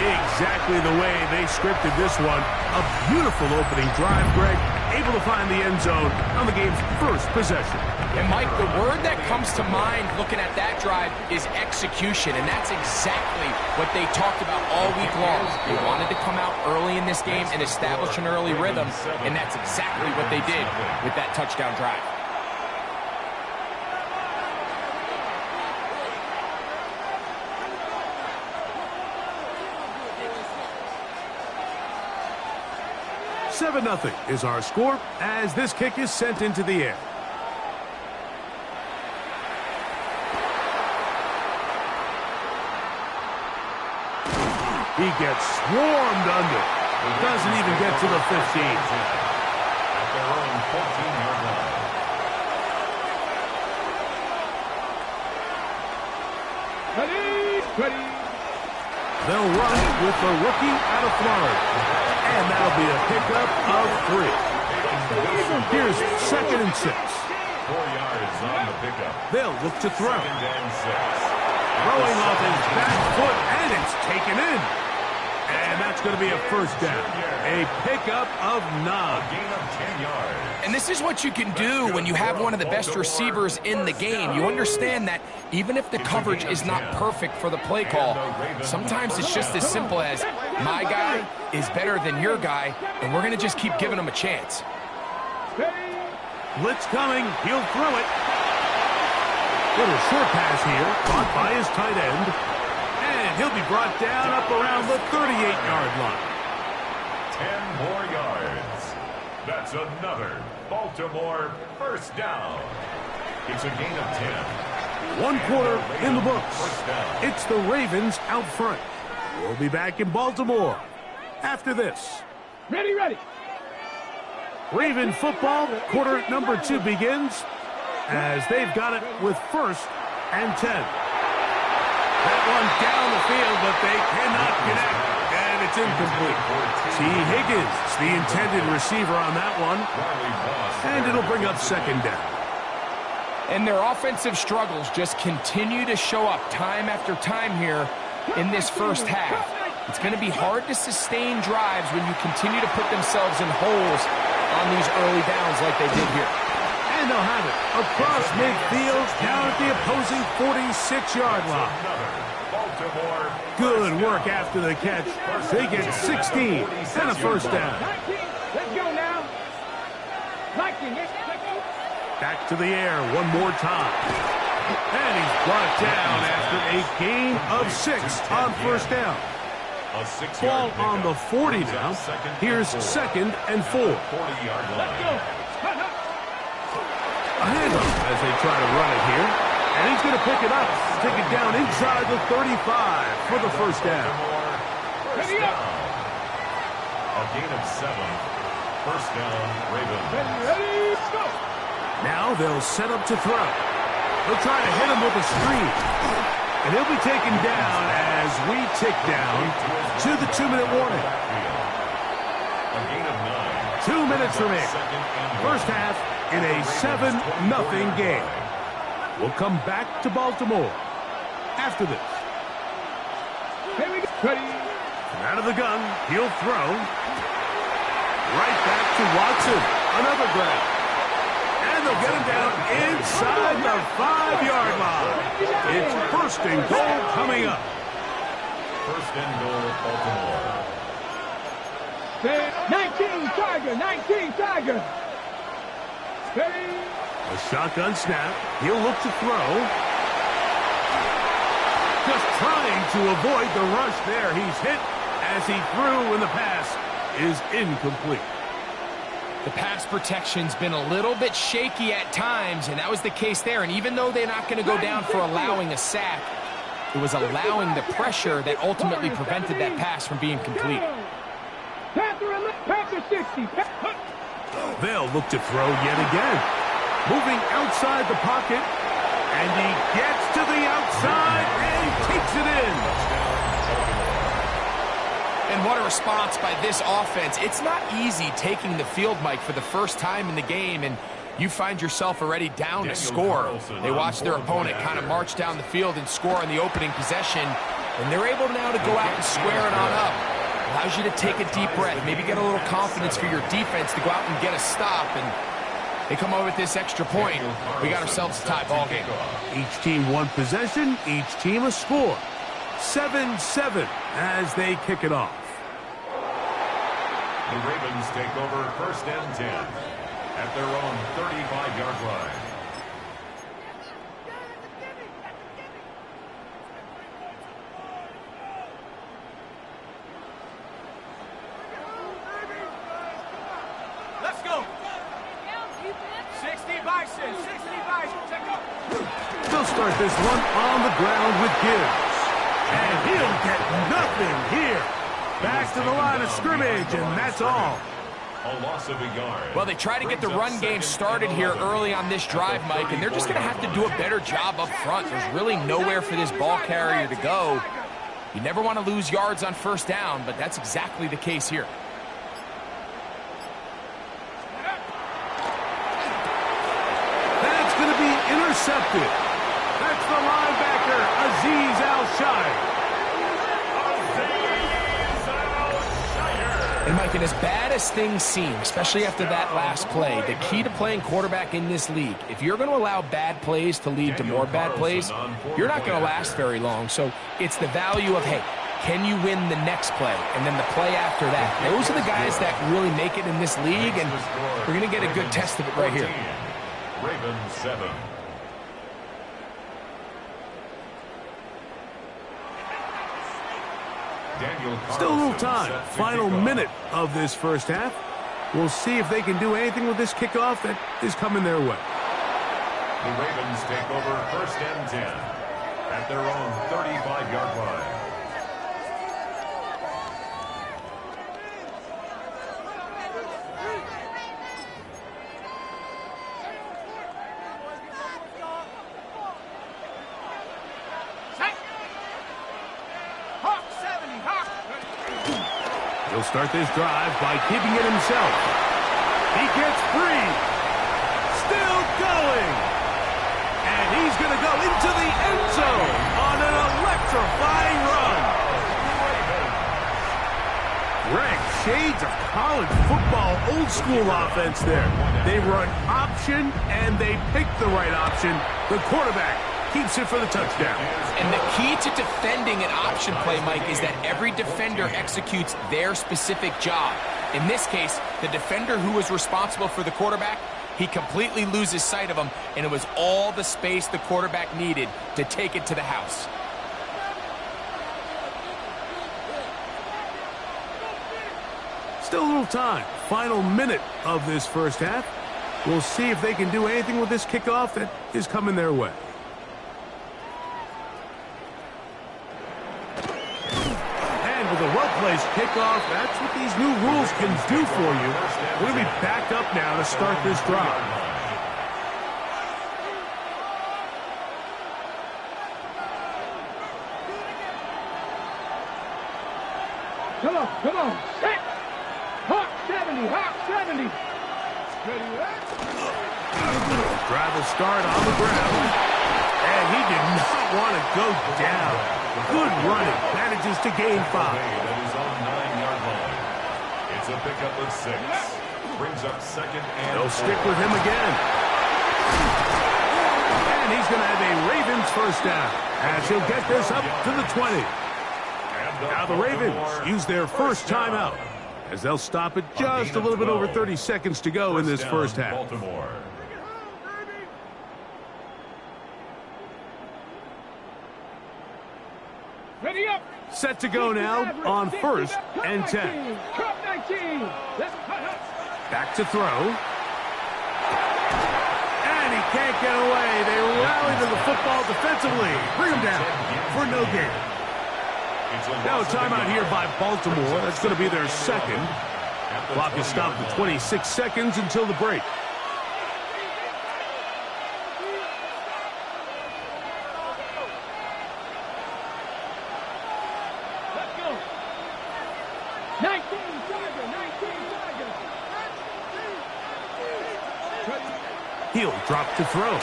Exactly the way they scripted this one. A beautiful opening drive, Greg. Able to find the end zone on the game's first possession. And, Mike, the word that comes to mind looking at that drive is execution, and that's exactly what they talked about all week long. They wanted to come out early in this game and establish an early rhythm, and that's exactly what they did with that touchdown drive. Seven 0 is our score as this kick is sent into the air. He gets swarmed under. Doesn't even get to the 15. At their own 14-yard line. Ready. They'll run with the rookie out of Florida. And that'll be a pickup of 3. Here's 2nd and 6. 4 yards on the pickup. They'll look to throw. 2nd and 6. Throwing off his back foot, and it's taken in. And that's going to be a first down. A pickup of 9. Gain of 10 yards. And this is what you can do when you have one of the best receivers in the game. You understand that even if the coverage is not perfect for the play call, sometimes it's just as simple as my guy is better than your guy, and we're going to just keep giving him a chance. Blitz coming. He'll throw it. Little short pass here, caught by his tight end. And he'll be brought down up around the 38-yard line. 10 more yards. That's another Baltimore first down. It's a gain of 10. 1 quarter in the books. First down. It's the Ravens out front. We'll be back in Baltimore after this. Ready, ready. Raven football, quarter number 2 begins as they've got it with 1st and 10. That one down the field, but they cannot connect, and it's incomplete. T. Higgins, the intended receiver on that one, and it'll bring up 2nd down. And their offensive struggles just continue to show up time after time here in this first half. It's going to be hard to sustain drives when you continue to put themselves in holes on these early downs like they did here. And they'll have it across midfield down at the opposing 46-yard line. Good work after the catch. They get 16 and a first down. 19. Let's go now. 19. Back to the air one more time. And he's brought down after a gain of 6 on first down. Ball on the 40 now. Here's 2nd and 4. 40-yard line. A handoff as they try to run it here. And he's going to pick it up. Take it down inside the 35 for the first down. First down. A gain of 7. First down, Ravens. Ready, go. Now they'll set up to throw. They'll try to hit him with a screen. And he'll be taken down as we tick down to the 2-minute warning. A gain of 9. 2 minutes remaining. First half in a 7-0 game. We'll come back to Baltimore after this. Here we go. Ready. Out of the gun, he'll throw. Right back to Watson. Another grab. And they'll get him down inside the 5-yard line. It's 1st and goal coming up. First and goal, Baltimore. 19 Tiger. 19 Tiger. Ready. A shotgun snap. He'll look to throw. Just trying to avoid the rush there. He's hit as he threw, and the pass is incomplete. The pass protection's been a little bit shaky at times, and that was the case there. And even though they're not going to go down for allowing a sack, it was allowing the pressure that ultimately prevented that pass from being complete. Panther 60. They'll look to throw yet again. Moving outside the pocket, and he gets to the outside and takes it in. And what a response by this offense. It's not easy taking the field, Mike, for the first time in the game, and you find yourself already down to score. They watch their opponent kind of march down the field and score on the opening possession, and they're able now to go out and square it on up. Allows you to take a deep breath, maybe get a little confidence for your defense to go out and get a stop, and they come over with this extra point. We got ourselves a tie ball game. Each team one possession, each team a score. 7-7 as they kick it off. The Ravens take over 1st and 10 at their own 35-yard line. Let's go. 60 Bison. 60 Bison. Check out. They'll start this one on the ground with Gibbs. And he'll get nothing here. Back to the line of scrimmage, and that's all. A loss of a yard. Well, they try to get the run game started here early on this drive, Mike, and they're just going to have to do a better job up front. There's really nowhere for this ball carrier to go. You never want to lose yards on first down, but that's exactly the case here. That's going to be intercepted. That's the linebacker, Azeez Al-Shaair. And Mike, and as bad as things seem, especially after that last play, the key to playing quarterback in this league, if you're going to allow bad plays to lead to more bad plays, you're not going to last very long. So it's the value of, hey, can you win the next play and then the play after that? Those are the guys that really make it in this league, and we're going to get a good test of it right here. Ravens 7. Still a little time. Final minute of this first half. We'll see if they can do anything with this kickoff that is coming their way. The Ravens take over 1st and 10 at their own 35-yard line. He'll start this drive by keeping it himself. He gets free. Still going. And he's going to go into the end zone on an electrifying run. Greg, shades of college football, old school offense there. They run option, and they pick the right option. The quarterback keeps it for the touchdown. And the key to defending an option play, Mike, is that every defender executes their specific job. In this case, the defender who was responsible for the quarterback, he completely loses sight of him, and it was all the space the quarterback needed to take it to the house. Still a little time. Final minute of this first half. We'll see if they can do anything with this kickoff that is coming their way. With a well-placed kickoff, that's what these new rules can do for you. We're going to be back up now to start this drive. Come on, set! Hawk 70, Hawk 70! Drive will start on the ground. And he did not want to go down. Good running. Manages to gain 5. At his own 9-yard line. It's a pickup of 6. Brings up 2nd and They'll stick with him again. And he's going to have a Ravens first down as he'll get this up to the 20. Now the Ravens use their first timeout as they'll stop it just a little bit over 30 seconds to go in this first half. Baltimore. Ready up! Set to go now on 1st and 10. Cup 19! Let's cut up! Back to throw. And he can't get away. They rally to the football defensively. Bring him down for no gain. Now a timeout here by Baltimore. That's going to be their second. Clock is stopped at 26 seconds until the break. Let's go! 19 Tigers! He'll drop to throw.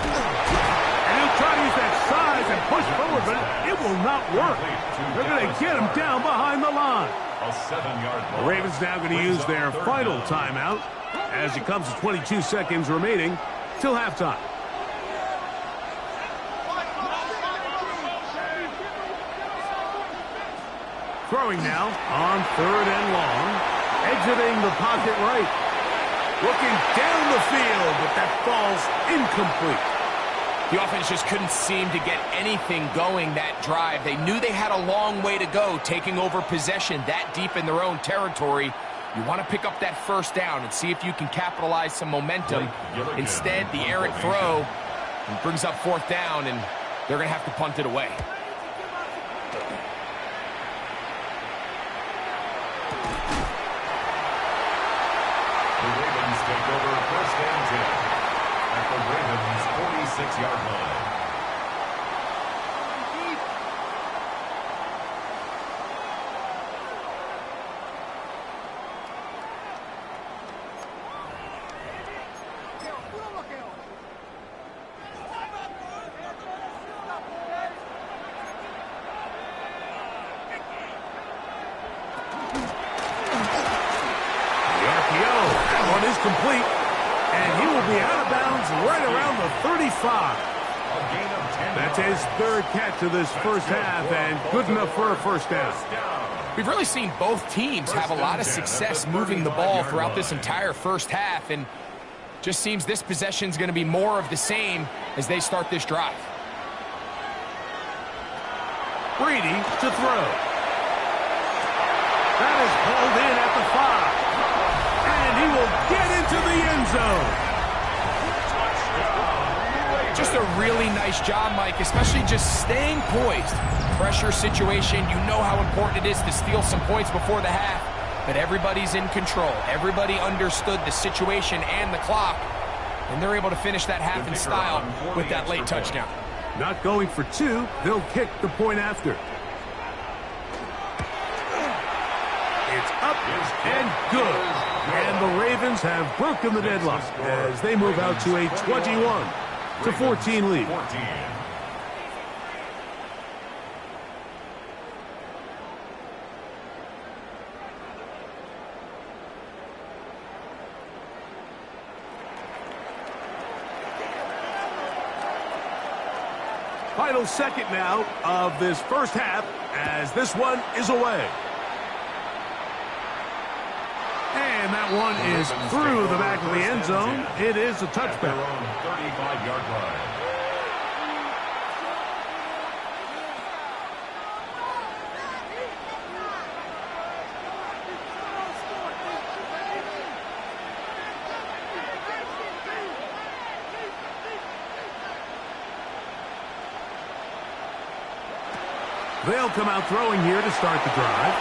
And he'll try to use that size and push forward, but it will not work. They're going to get him down behind the line. A 7-yard The Ravens now going to use their final timeout as it comes to 22 seconds remaining till halftime. Throwing now on 3rd and long. Exiting the pocket right. Looking down the field, but that falls incomplete. The offense just couldn't seem to get anything going that drive. They knew they had a long way to go, taking over possession that deep in their own territory. You want to pick up that first down and see if you can capitalize some momentum. Instead, the errant throw brings up 4th down, and they're going to have to punt it away. The Ravens take over 1st and 10 at the Ravens' 46-yard line. complete, and he will be out of bounds right around the 35. That's his third catch of this first half, and good enough for a first down. We've really seen both teams have a lot of success moving the ball throughout this entire first half, and just seems this possession is going to be more of the same as they start this drive. Brady to throw. That is pulled in at the 5. And he will get into the end zone. Just a really nice job, Mike, especially just staying poised. Pressure situation, you know how important it is to steal some points before the half, but everybody's in control. Everybody understood the situation and the clock, and they're able to finish that half in style with that late touchdown. Not going for 2, they'll kick the point after. It's up and good. And the Ravens have broken the deadlock as they move out to a 21-14 lead. Final second now of this first half as this one is away. And that one is through the back of the end zone. It is a touchback. 35-yard line. They'll come out throwing here to start the drive.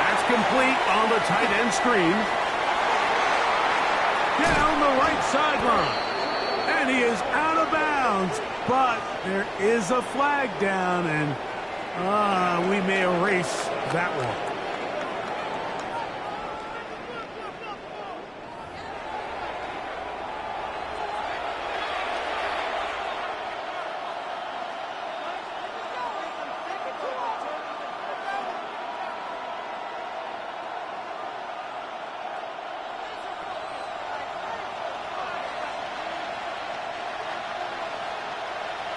That's complete on the tight end screen. Down the right sideline. And he is out of bounds. But there is a flag down, and we may erase that one.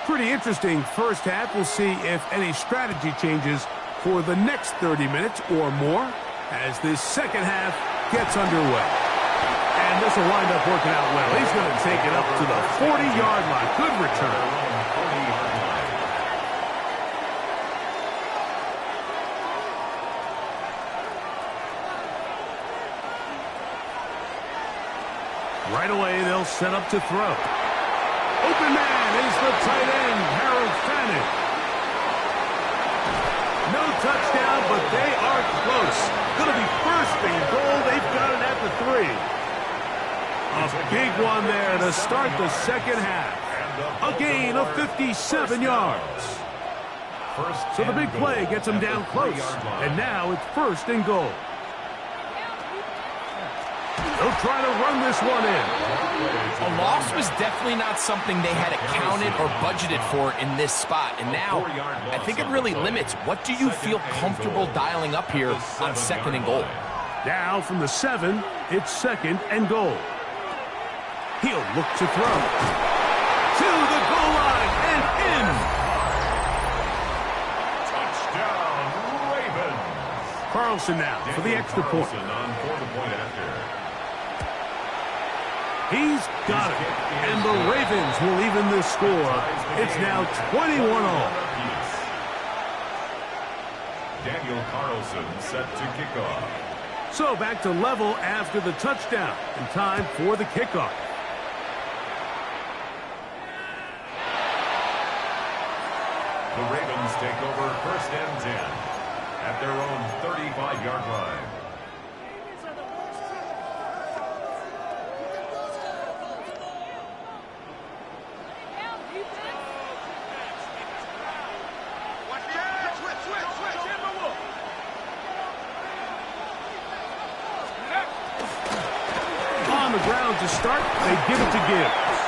Pretty interesting first half. We'll see if any strategy changes for the next 30 minutes or more as this second half gets underway. And this will wind up working out well. He's going to take it up to the 40-yard line. Good return. Right away, they'll set up to throw. Open man is the tight end, Harold Fannin. No touchdown, but they are close. Going to be first and goal. They've got it at the 3. A big one there to start the second half. A gain of 57 yards. So the big play gets them down close. And now it's first and goal. They'll try to run this one in. A loss was definitely not something they had accounted or budgeted for in this spot. And now, I think it really limits what do you feel comfortable dialing up here on second and goal. Now from the 7, it's second and goal. He'll look to throw. To the goal line and in. Touchdown, Ravens. Carlson now for the extra point. He's got it. And the Ravens will even this score. It's now 21-all. Daniel Carlson set to kick off. So back to level after the touchdown. And time for the kickoff. The Ravens take over first and 10 at their own 35-yard line. On the ground to start, they give it to Gibbs.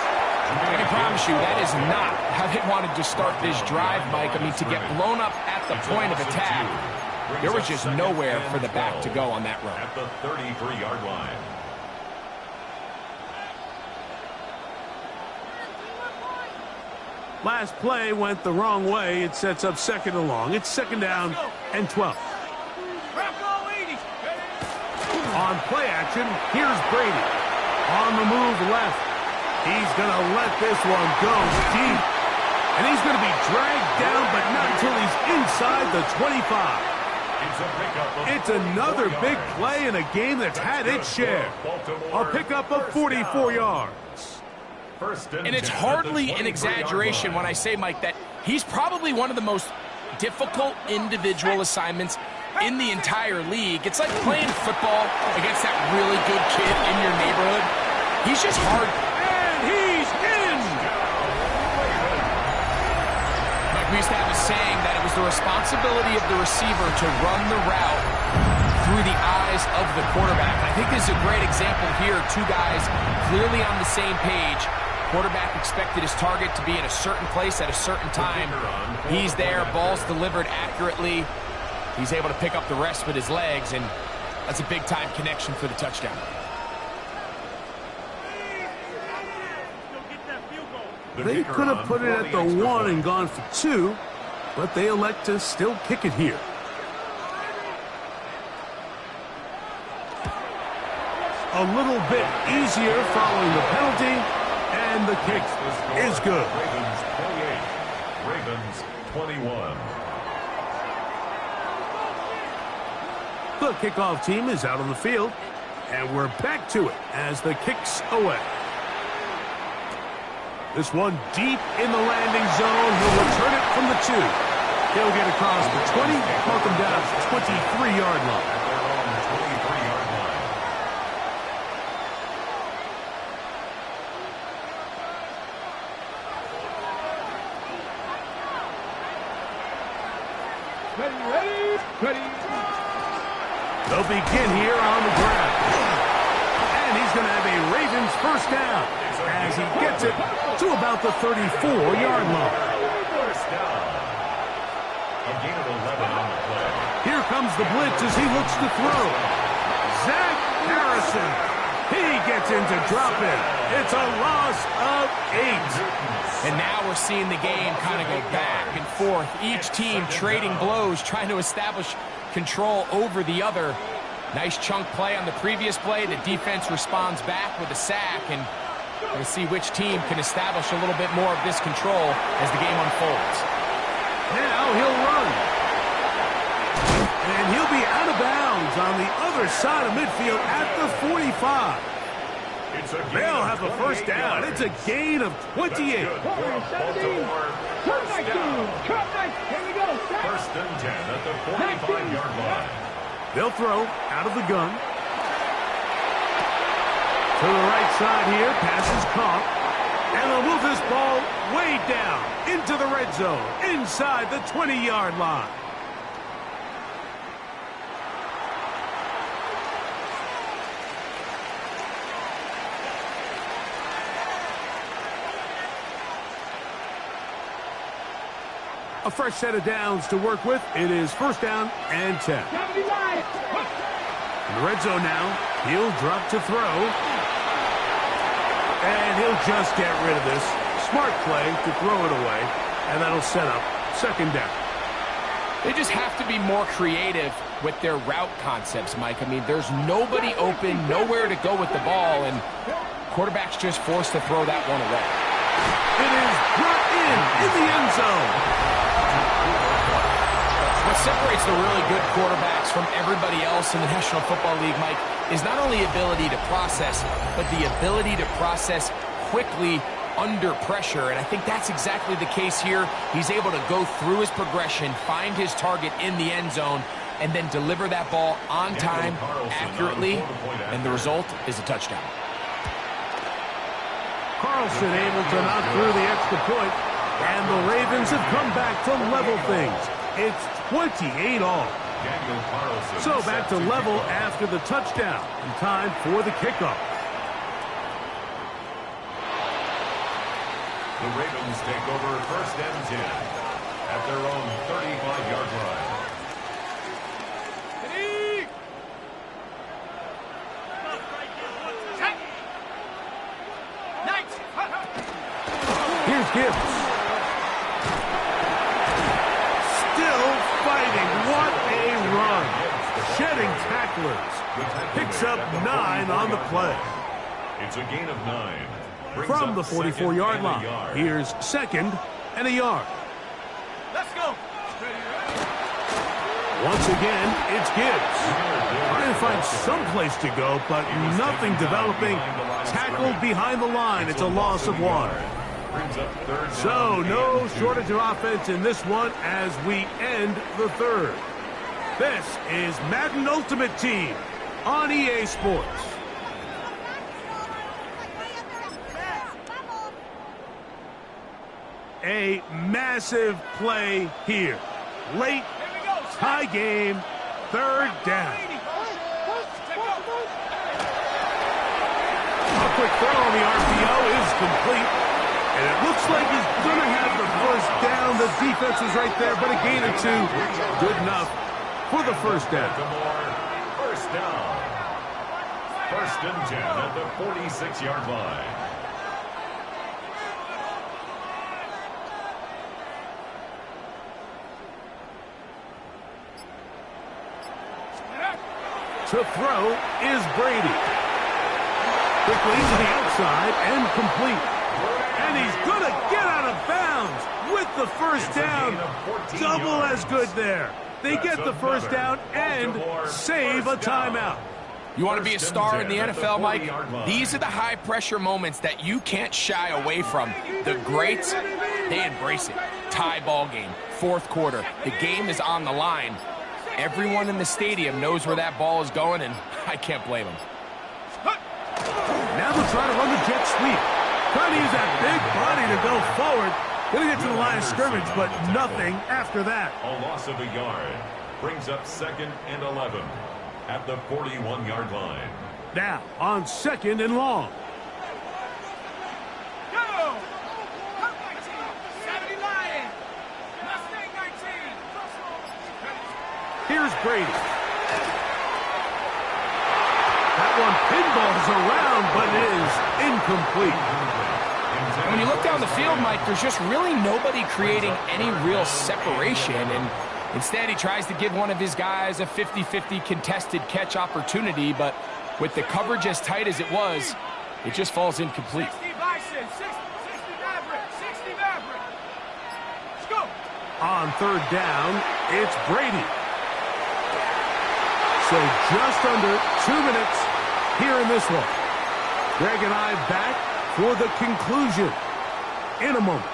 I can promise you that is not how they wanted to start this drive, Mike. I mean, to get blown up at the point of attack, There was just nowhere for the back to go on that run. At the 33-yard line. Last play went the wrong way. It sets up second and long. It's second down and 12. On play action, here's Brady. On the move left. He's going to let this one go deep. And he's going to be dragged down, but not until he's inside the 25. It's another big play in a game that's had its share. A pickup of 44 yards. And it's hardly an exaggeration when I say, Mike, that he's probably one of the most difficult individual assignments in the entire league. It's like playing football against that really good kid in your neighborhood. He's just hard. And he's in! Mike, we used to have a saying that it was the responsibility of the receiver to run the route through the eyes of the quarterback. I think this is a great example here. Two guys clearly on the same page. Quarterback expected his target to be in a certain place at a certain time. He's there, ball's delivered accurately. He's able to pick up the rest with his legs, and that's a big-time connection for the touchdown. They could have put it at the 1 and gone for 2, but they elect to still kick it here. A little bit easier following the penalty. And the kick is good. Ravens 28, Ravens 21. The kickoff team is out on the field, and we're back to it as the kick's away. This one deep in the landing zone. He'll return it from the 2. He'll get across the 20, mark him down at the 23-yard line. They'll begin here on the ground. And he's going to have a Ravens first down as he gets it to about the 34-yard line. First down. A gain of 11 on the play. Here comes the blitz as he looks to throw. Zach Harrison. He gets into drop it. It's a loss of 8. And now we're seeing the game kind of go back and forth. Each team trading blows, trying to establish control over the other. Nice chunk play on the previous play. The defense responds back with a sack, and we'll see which team can establish a little bit more of this control as the game unfolds. Now he'll run. And he'll be out of bounds on the other side of midfield at the 45. They'll have a first down. It's a gain of 28. First and 10 at the 45-yard line. They'll throw out of the gun. To the right side here. Pass is caught. And they'll move this ball way down into the red zone, inside the 20-yard line. A fresh set of downs to work with. It is first down and 10. In the red zone now. He'll drop to throw. And he'll just get rid of this. Smart play to throw it away. And that'll set up second down. They just have to be more creative with their route concepts, Mike. I mean, there's nobody open, nowhere to go with the ball, and quarterback's just forced to throw that one away. It is brought in the end zone. What separates the really good quarterbacks from everybody else in the National Football League, Mike, is not only ability to process, but the ability to process quickly under pressure. And I think that's exactly the case here. He's able to go through his progression, find his target in the end zone, and then deliver that ball on time, accurately, and the result is a touchdown. Carlson able to knock through the extra point, and the Ravens have come back to level things. It's 28 all. So back to level after the touchdown, and time for the kickoff. The Ravens take over first and 10 at their own 35-yard line. Gibbs. Still fighting. What a run. Shedding tacklers. Picks up 9 on the play. It's a gain of 9. From the 44-yard line, here's 2nd and a yard. Let's go. Once again, it's Gibbs. Trying to find some place to go, but nothing developing. Tackled behind the line. It's a loss of 1. So, no shortage of offense in this one as we end the 3rd. This is Madden Ultimate Team on EA Sports. A massive play here. Late, tie game, 3rd down. A quick throw on the RPO is complete. And it looks like he's going to have the first down. The defense was right there, but a gain of 2. Good enough for the first down. First down. 1st and 10 at the 46-yard line. To throw is Brady. Quickly to the outside and complete. And he's going to get out of bounds with the first down. Double as good there. They get the first down and save a timeout. You want to be a star in the NFL, Mike? These are the high-pressure moments that you can't shy away from. The greats, they embrace it. Tie ball game, 4th quarter. The game is on the line. Everyone in the stadium knows where that ball is going, and I can't blame them. Now they'll try to run the jet sweep. Trying to use that big body to go forward. Going to get to the line of scrimmage, but nothing after that. A loss of a yard brings up 2nd and 11 at the 41-yard line. Now on 2nd and long. Go! 70 Lion! Mustang 19! Here's Brady. That one pinballs around, but it is incomplete. When you look down the field, Mike, there's just really nobody creating any real separation, and instead he tries to give one of his guys a 50-50 contested catch opportunity, but with the coverage as tight as it was, it just falls incomplete. 60 Bison, 60 Maverick, 60 Maverick. Let's go! On 3rd down, it's Brady. So just under 2 minutes here in this one. Greg and I back for the conclusion in a moment.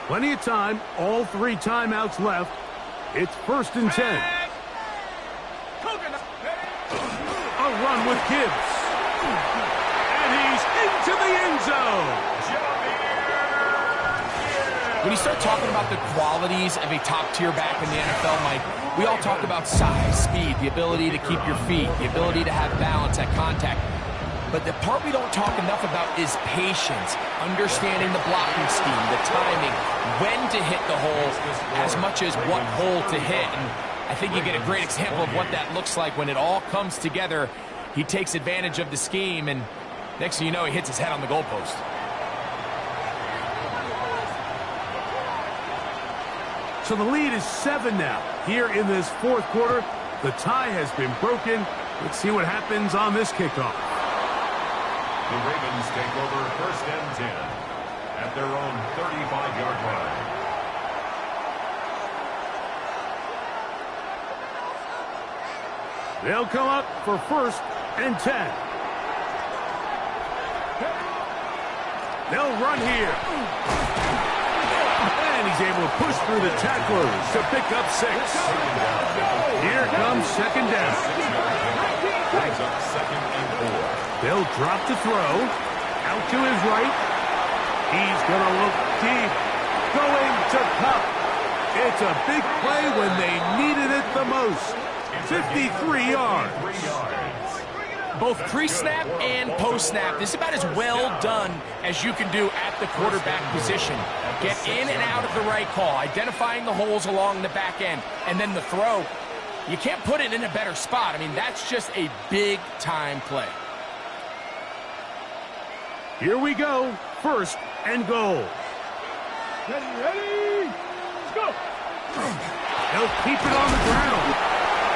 Plenty of time, all 3 timeouts left. It's 1st and 10. A run with Gibbs. And he's into the end zone. When you start talking about the qualities of a top-tier back in the NFL, Mike, we all talk about size, speed, the ability to keep your feet, the ability to have balance at contact. But the part we don't talk enough about is patience, understanding the blocking scheme, the timing, when to hit the hole, as much as what hole to hit. And I think you get a great example of what that looks like when it all comes together. He takes advantage of the scheme, and next thing you know, he hits his head on the goalpost. So the lead is 7 now. Here in this 4th quarter, the tie has been broken. Let's see what happens on this kickoff. The Ravens take over 1st and 10 at their own 35-yard line. They'll come up for 1st and 10. They'll run here. And he's able to push through the tacklers to pick up 6. Here comes 2nd down. Brings up 2nd and 4. They'll drop to throw. Out to his right. He's going to look deep. Going to Kupp. It's a big play when they needed it the most. 53 yards. Both pre-snap and post-snap, this is about as well done as you can do at the quarterback position. Get in and out of the right call, identifying the holes along the back end, and then the throw. You can't put it in a better spot. I mean, that's just a big-time play. Here we go. first and goal. Ready, let's go. He'll keep it on the ground.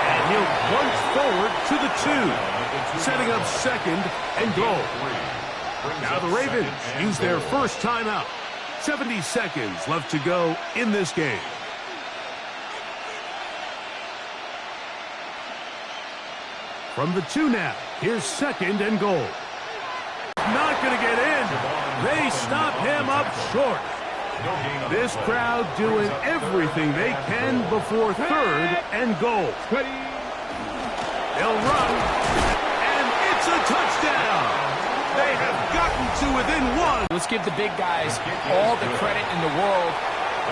And he'll plunge forward to the 2, setting up second and goal. Now the Ravens use their first timeout. 70 seconds left to go in this game. From the 2 now, here's second and goal. Not going to get in. They stop him up short. This crowd doing everything they can before third and goal. They'll run, and it's a touchdown. They have gotten to within 1. Let's give the big guys all the credit in the world.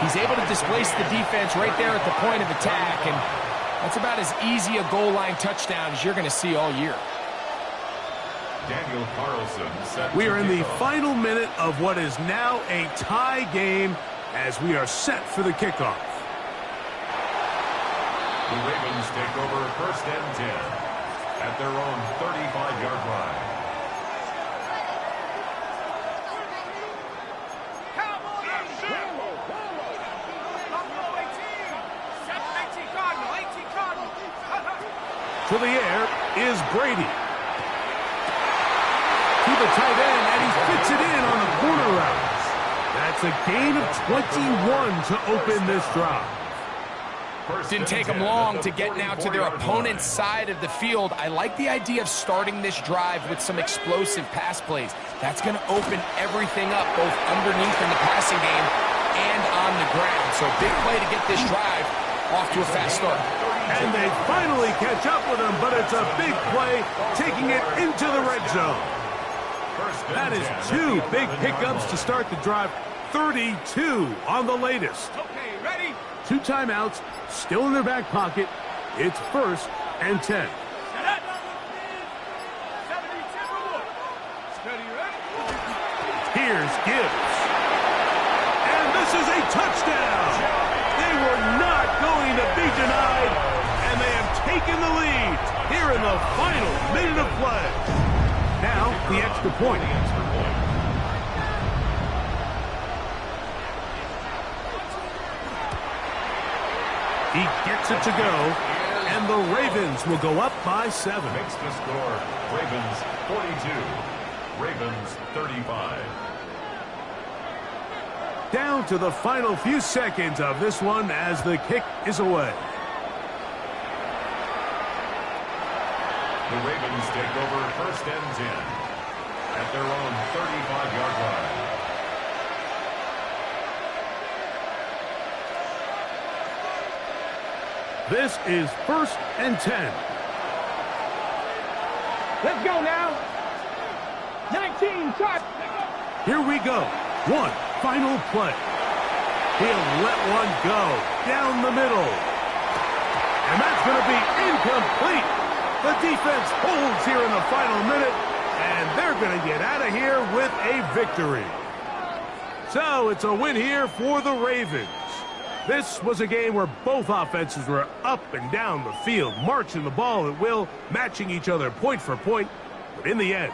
He's able to displace the defense right there at the point of attack, and that's about as easy a goal line touchdown as you're going to see all year. Daniel Carlson. We are in the final minute of what is now a tie game as we are set for the kickoff. The Ravens take over first and 10 at their own 35-yard line. To the air is Brady. To the tight end, and he fits it in on the corner routes. That's a gain of 21 to open this drive. Didn't take them long to get now to their opponent's side of the field. I like the idea of starting this drive with some explosive pass plays. That's going to open everything up, both underneath in the passing game and on the ground. So big play to get this drive off to a fast start. And they finally catch up with him, but it's a big play, taking it into the red zone. That is 2 big pickups to start the drive. 32 on the latest. Okay, ready? 2 timeouts, still in their back pocket. It's first and 10. Set up. 72. Steady, ready? Here's Gibbs. And this is a touchdown. They were not going to be denied, and they have taken the lead here in the final minute of play. Now, the extra point. He gets it to go, and the Ravens will go up by 7. Makes the score Ravens 42, Ravens 35. Down to the final few seconds of this one as the kick is away. The Ravens take over first and 10 at their own 35-yard line. This is first and 10. Let's go now. 19 touch. Here we go. One final play. He'll let one go down the middle. And that's going to be incomplete. The defense holds here in the final minute, and they're going to get out of here with a victory. So it's a win here for the Ravens. This was a game where both offenses were up and down the field, marching the ball at will, matching each other point for point. But in the end,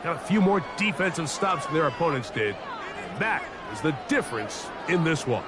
got a few more defensive stops than their opponents did. That is the difference in this one.